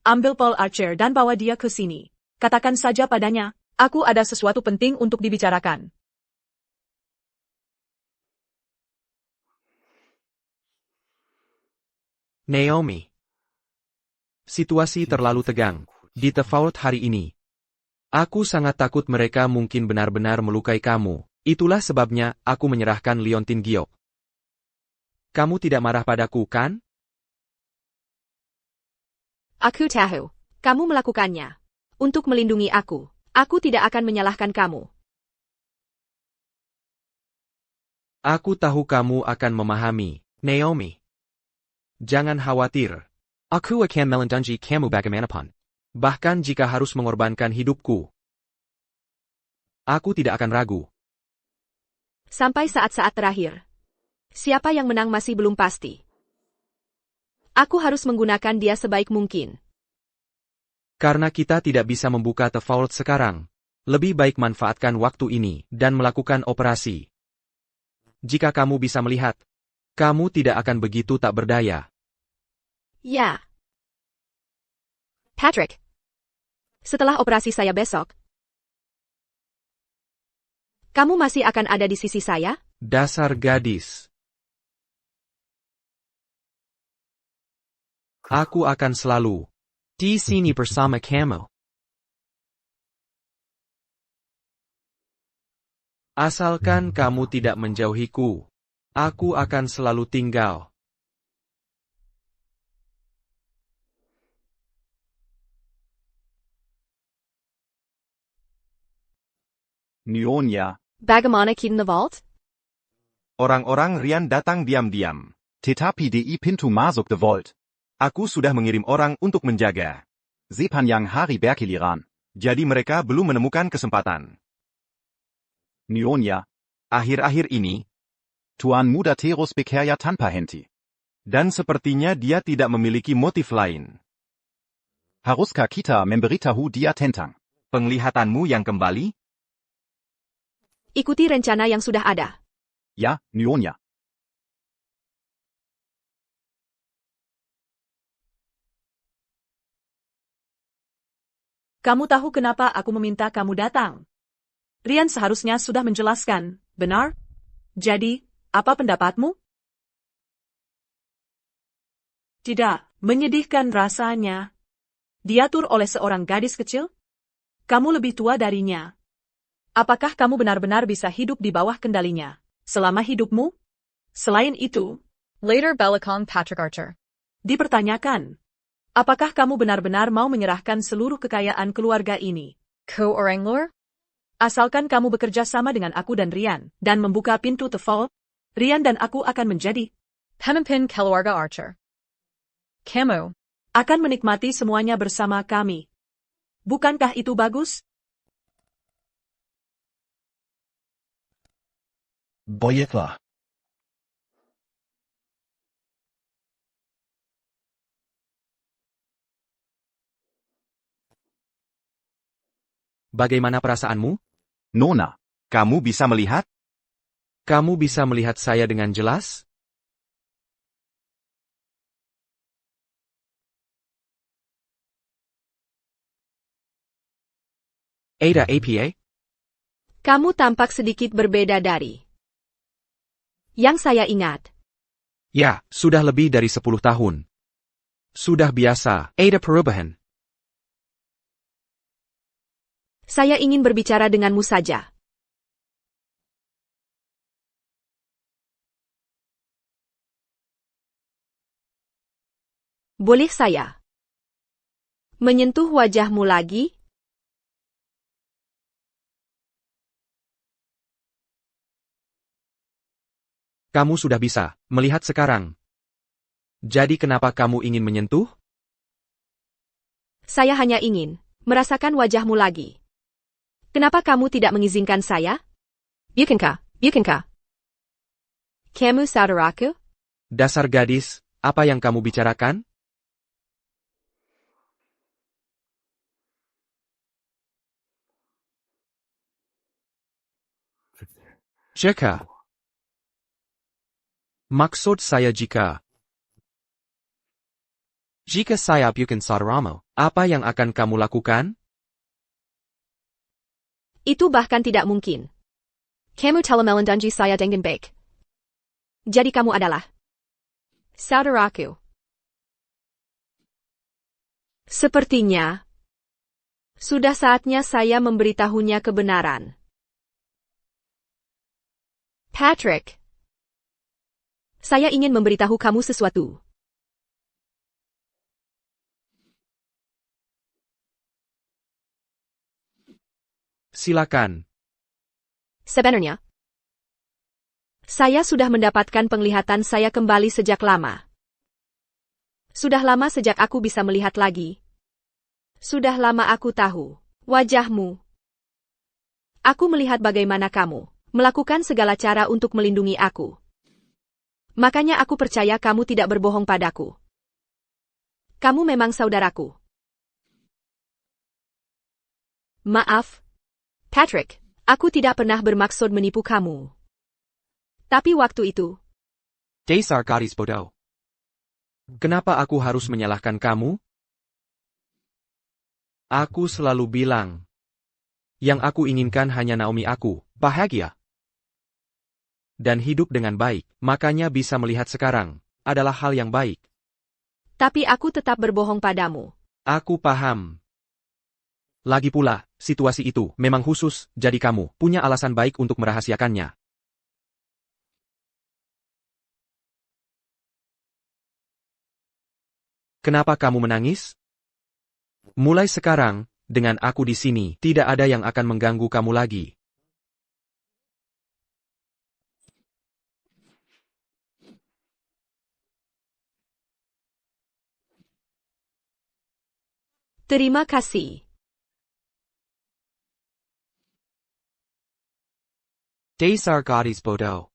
Ambil Paul Archer dan bawa dia ke sini. Katakan saja padanya, aku ada sesuatu penting untuk dibicarakan. Naomi. Situasi terlalu tegang di The Vault hari ini. Aku sangat takut mereka mungkin benar-benar melukai kamu. Itulah sebabnya aku menyerahkan Liontin Giok. Kamu tidak marah padaku, kan? Aku tahu. Kamu melakukannya. Untuk melindungi aku. Aku tidak akan menyalahkan kamu. Aku tahu kamu akan memahami, Naomi. Jangan khawatir. Aku akan melindungi kamu bagaimanapun. Bahkan jika harus mengorbankan hidupku. Aku tidak akan ragu. Sampai saat-saat terakhir. Siapa yang menang masih belum pasti. Aku harus menggunakan dia sebaik mungkin. Karena kita tidak bisa membuka The Vault sekarang. Lebih baik manfaatkan waktu ini dan melakukan operasi. Jika kamu bisa melihat, kamu tidak akan begitu tak berdaya. Ya. Patrick. Setelah operasi saya besok, kamu masih akan ada di sisi saya? Dasar gadis. Aku akan selalu di sini bersama kamu. Asalkan kamu tidak menjauhiku, aku akan selalu tinggal. Nyonya. Bagaimana kita The Vault? Orang-orang Rian datang diam-diam. Tetapi di pintu masuk The Vault. Aku sudah mengirim orang untuk menjaga. Sepanjang hari berkeliaran. Jadi mereka belum menemukan kesempatan. Nyonya. Akhir-akhir ini, Tuan Muda terus bekerja tanpa henti. dan sepertinya dia tidak memiliki motif lain. Haruskah kita memberitahu dia tentang Penglihatanmu yang kembali? Ikuti rencana yang sudah ada. ya, Nyonya? Kamu tahu kenapa aku meminta kamu datang? Rian seharusnya sudah menjelaskan, benar? Jadi, apa pendapatmu? Tidak, menyedihkan rasanya. Diatur oleh seorang gadis kecil? Kamu lebih tua darinya. Apakah kamu benar-benar bisa hidup di bawah kendalinya selama hidupmu? Selain itu, Later Bellicon Patrick Archer. dipertanyakan, Apakah kamu benar-benar mau menyerahkan seluruh kekayaan keluarga ini? Ko orang luar? Asalkan kamu bekerja sama dengan aku dan Rian, dan membuka pintu The Vault, Rian dan aku akan menjadi Pemimpin keluarga Archer. Kamu akan menikmati semuanya bersama kami. Bukankah itu bagus? Baiklah. Bagaimana perasaanmu? Nona, kamu bisa melihat? Kamu bisa melihat saya dengan jelas? Ada apa? Kamu tampak sedikit berbeda dari yang saya ingat. Ya, sudah lebih dari 10 tahun. Sudah biasa, ada perubahan. Saya ingin berbicara denganmu saja. Boleh saya menyentuh wajahmu lagi? Kamu sudah bisa melihat sekarang. Jadi kenapa kamu ingin menyentuh? Saya hanya ingin merasakan wajahmu lagi. Kenapa kamu tidak mengizinkan saya? Bukankah? Kamu saudaraku? Dasar gadis, apa yang kamu bicarakan? Jika. Maksud saya jika saya bukan saudaramu, apa yang akan kamu lakukan? Itu bahkan tidak mungkin. Kamu telah melindungi saya dengan baik. Jadi kamu adalah saudaraku. Sepertinya sudah saatnya saya memberitahunya kebenaran. Patrick, saya ingin memberitahu kamu sesuatu. Silakan. Sebenarnya, saya sudah mendapatkan penglihatan saya kembali sejak lama. Sudah lama sejak aku bisa melihat lagi. Sudah lama aku tahu wajahmu. Aku melihat bagaimana kamu melakukan segala cara untuk melindungi aku. Makanya aku percaya kamu tidak berbohong padaku. Kamu memang saudaraku. Maaf, Patrick, aku tidak pernah bermaksud menipu kamu. Tapi waktu itu, Dasar gadis bodoh. Kenapa aku harus menyalahkan kamu? Aku selalu bilang, yang aku inginkan hanya Naomi aku, bahagia. Dan hidup dengan baik, makanya bisa melihat sekarang, adalah hal yang baik. tapi aku tetap berbohong padamu. Aku paham. Lagi pula, situasi itu memang khusus, jadi kamu punya alasan baik untuk merahasiakannya. Kenapa kamu menangis? Mulai sekarang, dengan aku di sini, tidak ada yang akan mengganggu kamu lagi. Terima kasih. Dasar gadis bodoh.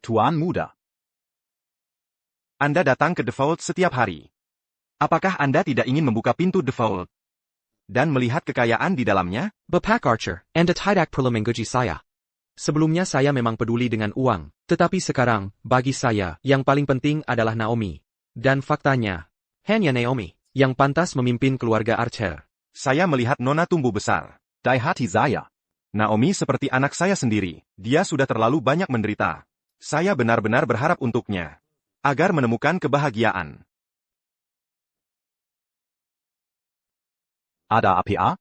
Tuan muda. Anda datang ke The Vault setiap hari. Apakah Anda tidak ingin membuka pintu The Vault dan melihat kekayaan di dalamnya? Bapak Archer, Anda tidak perlu menggaji saya. Sebelumnya saya memang peduli dengan uang, tetapi sekarang, bagi saya, yang paling penting adalah Naomi. Dan faktanya, hanya Naomi yang pantas memimpin keluarga Archer. Saya melihat Nona tumbuh besar. Die hati saya. Naomi seperti anak saya sendiri. Dia sudah terlalu banyak menderita. Saya benar-benar berharap untuknya. Agar menemukan kebahagiaan. Ada APA?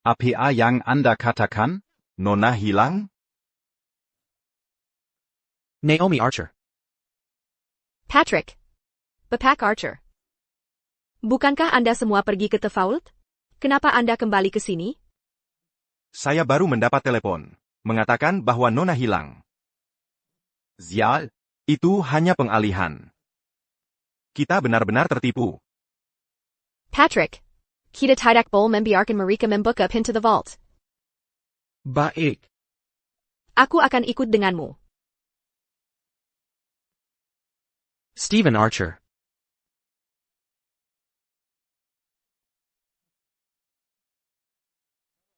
APA yang Anda katakan? Nona hilang? Naomi Archer. Patrick. Bapak Archer. Bukankah Anda semua pergi ke The Vault? Kenapa Anda kembali ke sini? Saya baru mendapat telepon, mengatakan bahwa Nona hilang. Zial, itu hanya pengalihan. Kita benar-benar tertipu. Patrick. Kita tidak boleh membiarkan mereka membuka pintu The Vault. Baik. Aku akan ikut denganmu. Stephen Archer.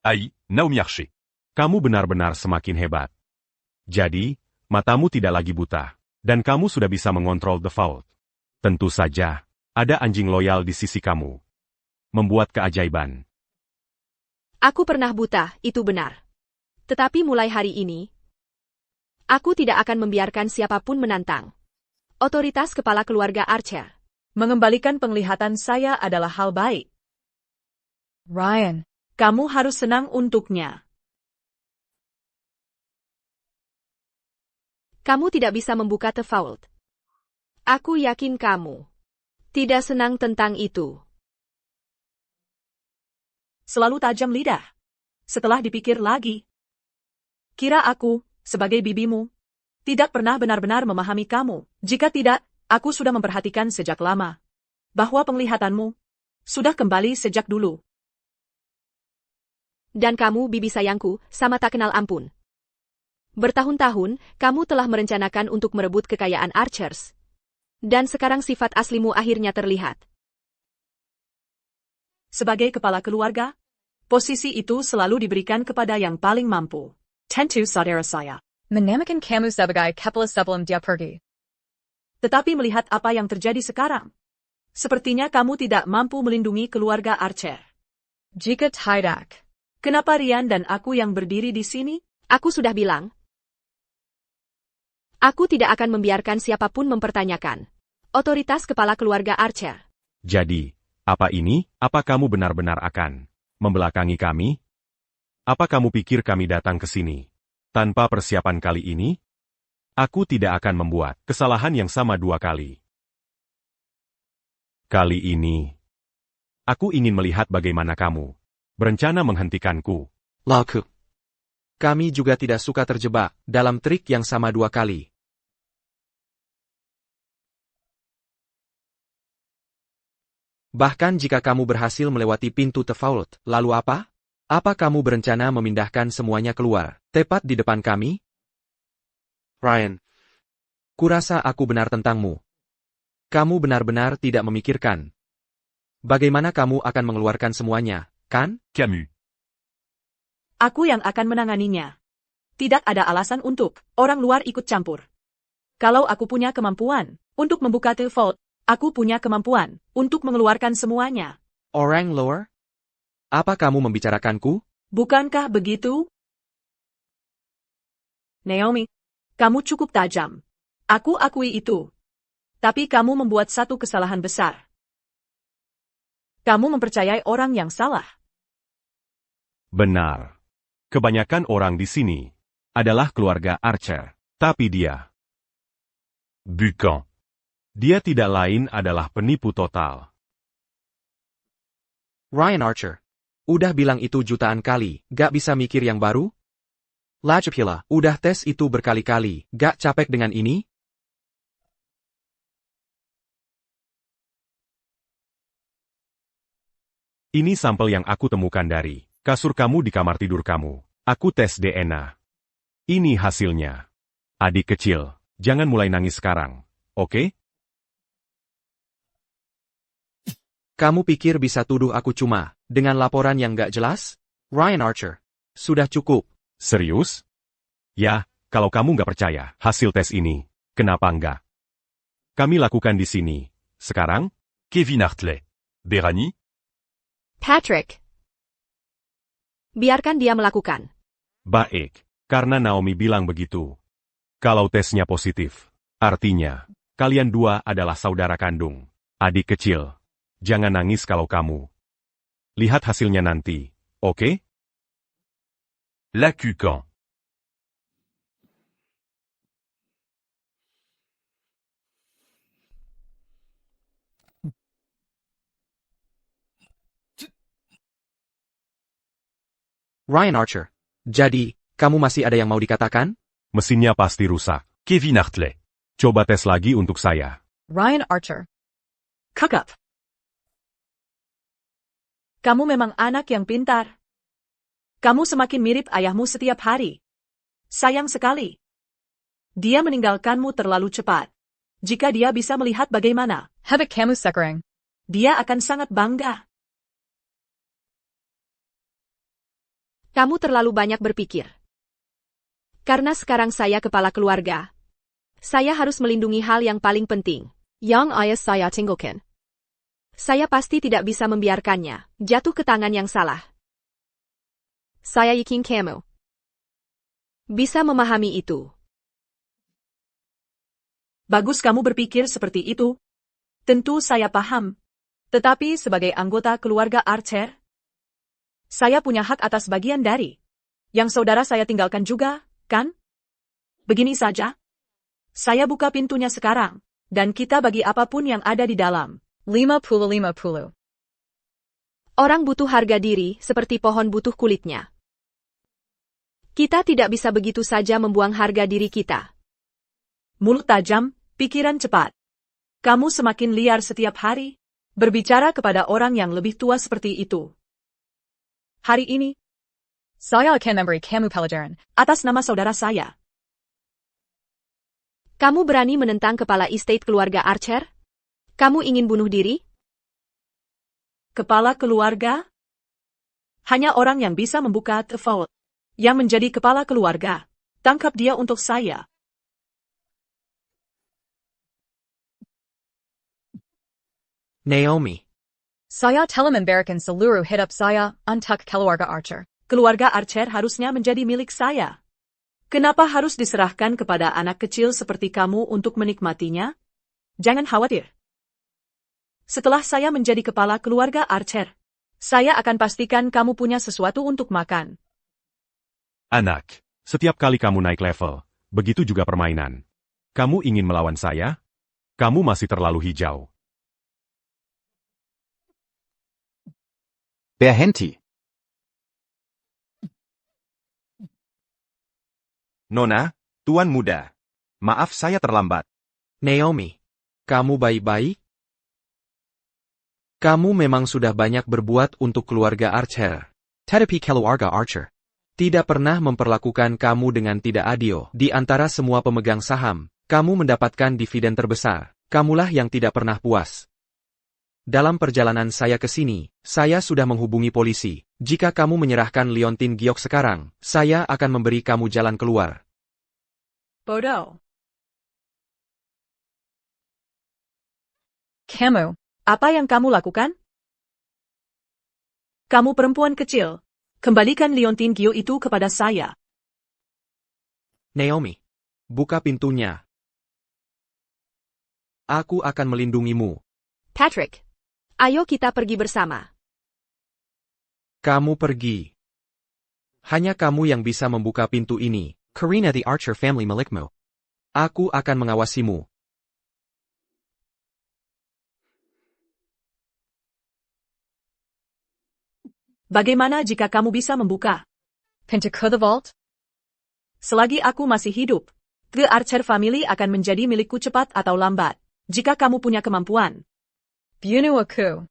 Aïe, Naomi Archer. Kamu benar-benar semakin hebat. Jadi, matamu tidak lagi buta, dan kamu sudah bisa mengontrol The Vault. Tentu saja, ada anjing loyal di sisi kamu. Membuat keajaiban. Aku pernah buta, itu benar. Tetapi mulai hari ini, aku tidak akan membiarkan siapapun menantang otoritas kepala keluarga Archer. Mengembalikan penglihatan saya adalah hal baik. Ryan. Kamu harus senang untuknya. Kamu tidak bisa membuka The Vault. Aku yakin kamu tidak senang tentang itu. Selalu tajam lidah. Setelah dipikir lagi, kira aku, sebagai bibimu, tidak pernah benar-benar memahami kamu. Jika tidak, aku sudah memperhatikan sejak lama bahwa penglihatanmu sudah kembali sejak dulu. Dan kamu, bibi sayangku, sama tak kenal ampun. Bertahun-tahun, kamu telah merencanakan untuk merebut kekayaan Archers. Dan sekarang sifat aslimu akhirnya terlihat. Sebagai kepala keluarga, posisi itu selalu diberikan kepada yang paling mampu. Tentu saudara saya. Menamakan kamu sebagai kepala sebelum dia pergi. Tetapi melihat apa yang terjadi sekarang, sepertinya kamu tidak mampu melindungi keluarga Archer. Jika tidak, kenapa Ryan dan aku yang berdiri di sini? Aku sudah bilang. Aku tidak akan membiarkan siapapun mempertanyakan otoritas kepala keluarga Archer. Jadi, apa ini? Apa kamu benar-benar akan membelakangi kami? Apa kamu pikir kami datang ke sini tanpa persiapan kali ini? Aku tidak akan membuat kesalahan yang sama 2 kali. Kali ini, aku ingin melihat bagaimana kamu berencana menghentikanku. Laku. Kami juga tidak suka terjebak dalam trik yang sama 2 kali. Bahkan jika kamu berhasil melewati pintu The Vault, lalu apa? Apa kamu berencana memindahkan semuanya keluar, tepat di depan kami? Ryan. Kurasa aku benar tentangmu. Kamu benar-benar tidak memikirkan bagaimana kamu akan mengeluarkan semuanya, kan? Camus. Aku yang akan menanganinya. Tidak ada alasan untuk orang luar ikut campur. Kalau aku punya kemampuan untuk membuka The Vault, aku punya kemampuan untuk mengeluarkan semuanya. Orang luar? Apa kamu membicarakanku? Bukankah begitu? Naomi, kamu cukup tajam. Aku akui itu. Tapi kamu membuat satu kesalahan besar. Kamu mempercayai orang yang salah. Benar. Kebanyakan orang di sini adalah keluarga Archer. Tapi dia, Bucan. dia tidak lain adalah penipu total. Ryan Archer. Udah bilang itu jutaan kali, gak bisa mikir yang baru? Lajapila, udah tes itu berkali-kali, gak capek dengan ini? Ini sampel yang aku temukan dari kasur kamu di kamar tidur kamu. Aku tes DNA. Ini hasilnya. Adik kecil, jangan mulai nangis sekarang, oke? Kamu pikir bisa tuduh aku cuma dengan laporan yang gak jelas? Ryan Archer. Sudah cukup. Serius? Ya, kalau kamu nggak percaya hasil tes ini, kenapa enggak? Kami lakukan di sini. Sekarang? Kevin Hartley. Berani? Patrick. Biarkan dia melakukan. Baik, karena Naomi bilang begitu. Kalau tesnya positif, artinya, kalian 2 adalah saudara kandung. Adik kecil, jangan nangis kalau kamu lihat hasilnya nanti, oke? Lacucan. Ryan Archer. Jadi, kamu masih ada yang mau dikatakan? Mesinnya pasti rusak. Kevin Hartley. Coba tes lagi untuk saya. Ryan Archer. Kakak. Kamu memang anak yang pintar. Kamu semakin mirip ayahmu setiap hari. Sayang sekali. Dia meninggalkanmu terlalu cepat. Jika dia bisa melihat bagaimana Hebek kamu sekarang. dia akan sangat bangga. Kamu terlalu banyak berpikir. Karena sekarang saya kepala keluarga. Saya harus melindungi hal yang paling penting. Yang ayah saya tinggalkan. Saya pasti tidak bisa membiarkannya jatuh ke tangan yang salah. Saya yakin kamu bisa memahami itu. Bagus kamu berpikir seperti itu. Tentu saya paham. Tetapi sebagai anggota keluarga Archer, saya punya hak atas bagian dari yang saudara saya tinggalkan juga, kan? Begini saja. Saya buka pintunya sekarang, dan kita bagi apapun yang ada di dalam. 50-50. Orang butuh harga diri seperti pohon butuh kulitnya. Kita tidak bisa begitu saja membuang harga diri kita. Mulut tajam, pikiran cepat. Kamu semakin liar setiap hari, berbicara kepada orang yang lebih tua seperti itu. Hari ini, Saya akan memberi kamu pelajaran. atas nama saudara saya, Kamu berani menentang kepala estate keluarga Archer? Kamu ingin bunuh diri? kepala keluarga, hanya orang yang bisa membuka the vault, yang menjadi kepala keluarga. Tangkap dia untuk saya. Naomi. Saya telah memberikan seluruh hidup saya untuk keluarga Archer. Keluarga Archer harusnya menjadi milik saya. Kenapa harus diserahkan kepada anak kecil seperti kamu untuk menikmatinya? Jangan khawatir. Setelah saya menjadi kepala keluarga Archer, saya akan pastikan kamu punya sesuatu untuk makan. Anak, setiap kali kamu naik level, begitu juga permainan. Kamu ingin melawan saya? Kamu masih terlalu hijau. Berhenti. Nona, Tuan Muda. Maaf saya terlambat. Naomi. Kamu baik-baik? Kamu memang sudah banyak berbuat untuk keluarga Archer. Tetapi keluarga Archer tidak pernah memperlakukan kamu dengan tidak adil. Di antara semua pemegang saham, kamu mendapatkan dividen terbesar. Kamulah yang tidak pernah puas. Dalam perjalanan saya ke sini, saya sudah menghubungi polisi. Jika kamu menyerahkan Liontin Giok sekarang, saya akan memberi kamu jalan keluar. Bodoh. Kamu. Apa yang kamu lakukan? Kamu perempuan kecil. Kembalikan Liontin Giok itu kepada saya. Naomi. Buka pintunya. Aku akan melindungimu. Patrick. Ayo kita pergi bersama. Kamu pergi. Hanya kamu yang bisa membuka pintu ini. Karina the Archer family milikmu. Aku akan mengawasimu. Bagaimana jika kamu bisa membuka? Pintu ke the vault? Selagi aku masih hidup, The Archer family akan menjadi milikku cepat atau lambat. Jika kamu punya kemampuan. Bunuh aku.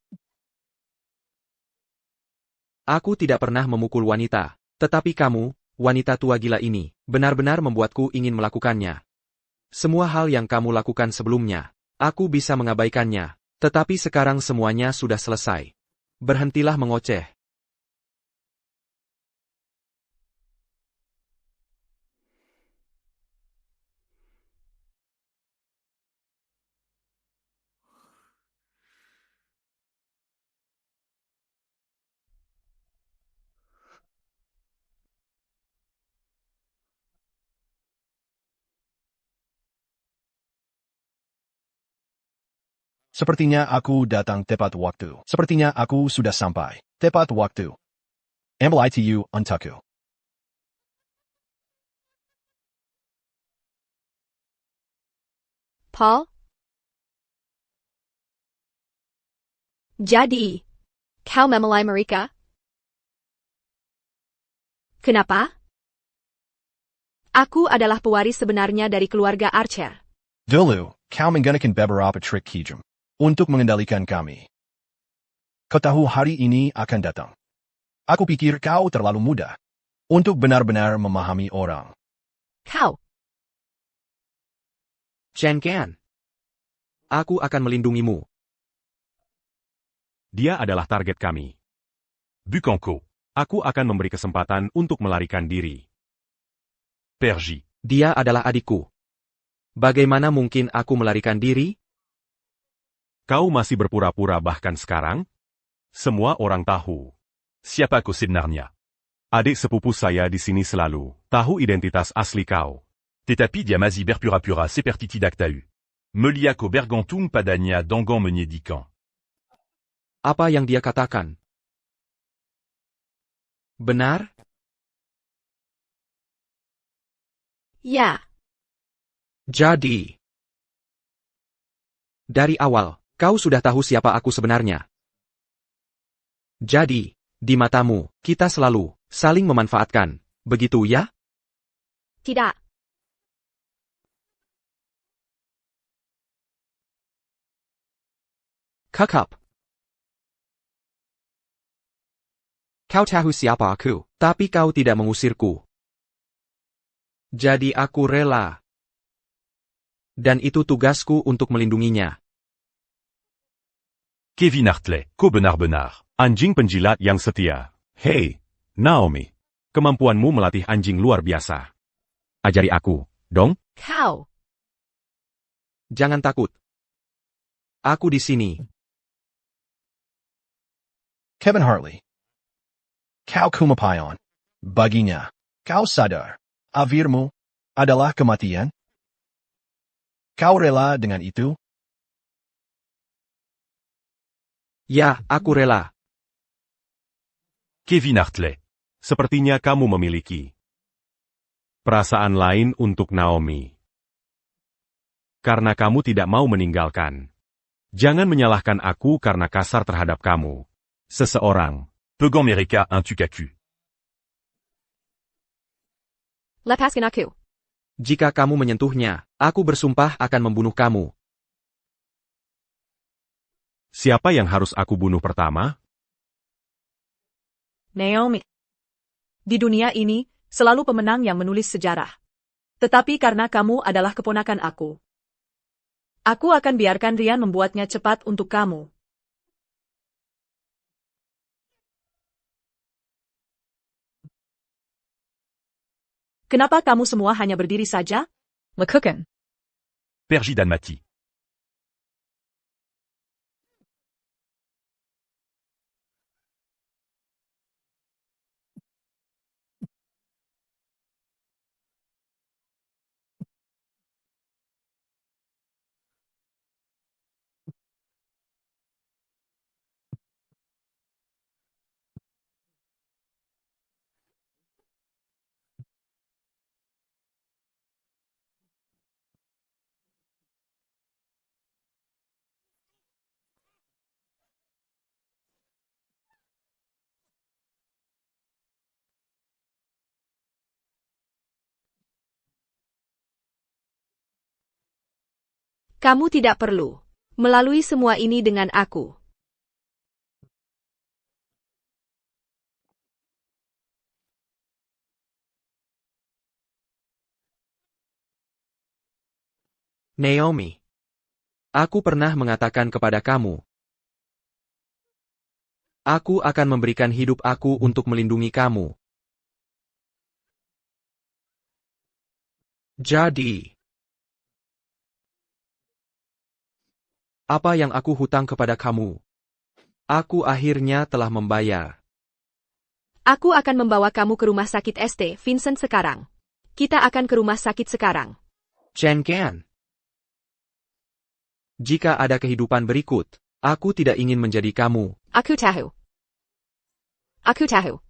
Aku tidak pernah memukul wanita. Tetapi kamu, wanita tua gila ini, benar-benar membuatku ingin melakukannya. Semua hal yang kamu lakukan sebelumnya, aku bisa mengabaikannya. Tetapi sekarang semuanya sudah selesai. Berhentilah mengoceh. Sepertinya aku datang tepat waktu. Sepertinya aku sudah sampai. Tepat waktu. Ambil itu untukku. Paul? Jadi, kau memulai mereka? Kenapa? Aku adalah pewaris sebenarnya dari keluarga Archer. Dulu, kau menggunakan beberapa trik hijau untuk mengendalikan kami. Kau tahu hari ini akan datang. Aku pikir kau terlalu muda untuk benar-benar memahami orang. Kau. Chen Can. Aku akan melindungimu. Dia adalah target kami. Bukanku. Aku akan memberi kesempatan untuk melarikan diri. Pergi. Dia adalah adikku. Bagaimana mungkin aku melarikan diri? Kau masih berpura-pura bahkan sekarang? Semua orang tahu. Siapa kau sebenarnya? Adik sepupu saya di sini selalu tahu identitas asli kau. Tetapi dia masih berpura-pura seperti tidak tahu. Meliako bergantung padanya dengan menyedihkan. Apa yang dia katakan? Benar? Ya. Jadi, dari awal, kau sudah tahu siapa aku sebenarnya. Jadi, di matamu, kita selalu saling memanfaatkan, begitu ya? Tidak. Kakak. Kau tahu siapa aku, tapi kau tidak mengusirku. Jadi aku rela. Dan itu tugasku untuk melindunginya. Kevin Hartley, kau benar-benar Anjing penjilat yang setia. Hei, Naomi. Kemampuanmu melatih anjing luar biasa. Ajari aku, dong. Kau. Jangan takut. Aku di sini. Kevin Hartley. Kau kumapayan. Baginya, kau sadar. Akhirmu adalah kematian? Kau rela dengan itu? Ya, aku rela. Kevin Hartley. Sepertinya kamu memiliki perasaan lain untuk Naomi. Karena kamu tidak mau meninggalkan. Jangan menyalahkan aku karena kasar terhadap kamu. Seseorang. Pegan Mereka un tukaku. Lepaskan aku. Jika kamu menyentuhnya, aku bersumpah akan membunuh kamu. Siapa yang harus aku bunuh pertama? Naomi. Di dunia ini, selalu pemenang yang menulis sejarah. Tetapi karena kamu adalah keponakan aku akan biarkan Rian membuatnya cepat untuk kamu. Kenapa kamu semua hanya berdiri saja? Lekukan. Pergi dan mati. Kamu tidak perlu melalui semua ini dengan aku. Naomi. Aku pernah mengatakan kepada kamu. Aku akan memberikan hidup aku untuk melindungi kamu. Jadi, apa yang aku hutang kepada kamu? Aku akhirnya telah membayar. Aku akan membawa kamu ke rumah sakit St. Vincent sekarang. Kita akan ke rumah sakit sekarang. Chen Can. Jika ada kehidupan berikut, aku tidak ingin menjadi kamu. Aku tahu. Aku tahu.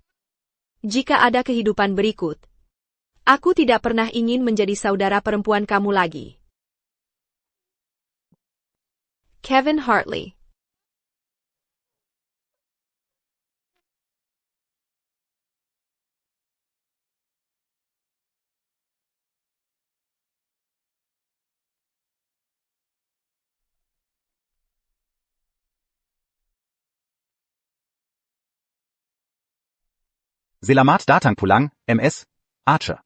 Jika ada kehidupan berikut, aku tidak pernah ingin menjadi saudara perempuan kamu lagi. Kevin Hartley. Selamat datang pulang, MS. Archer.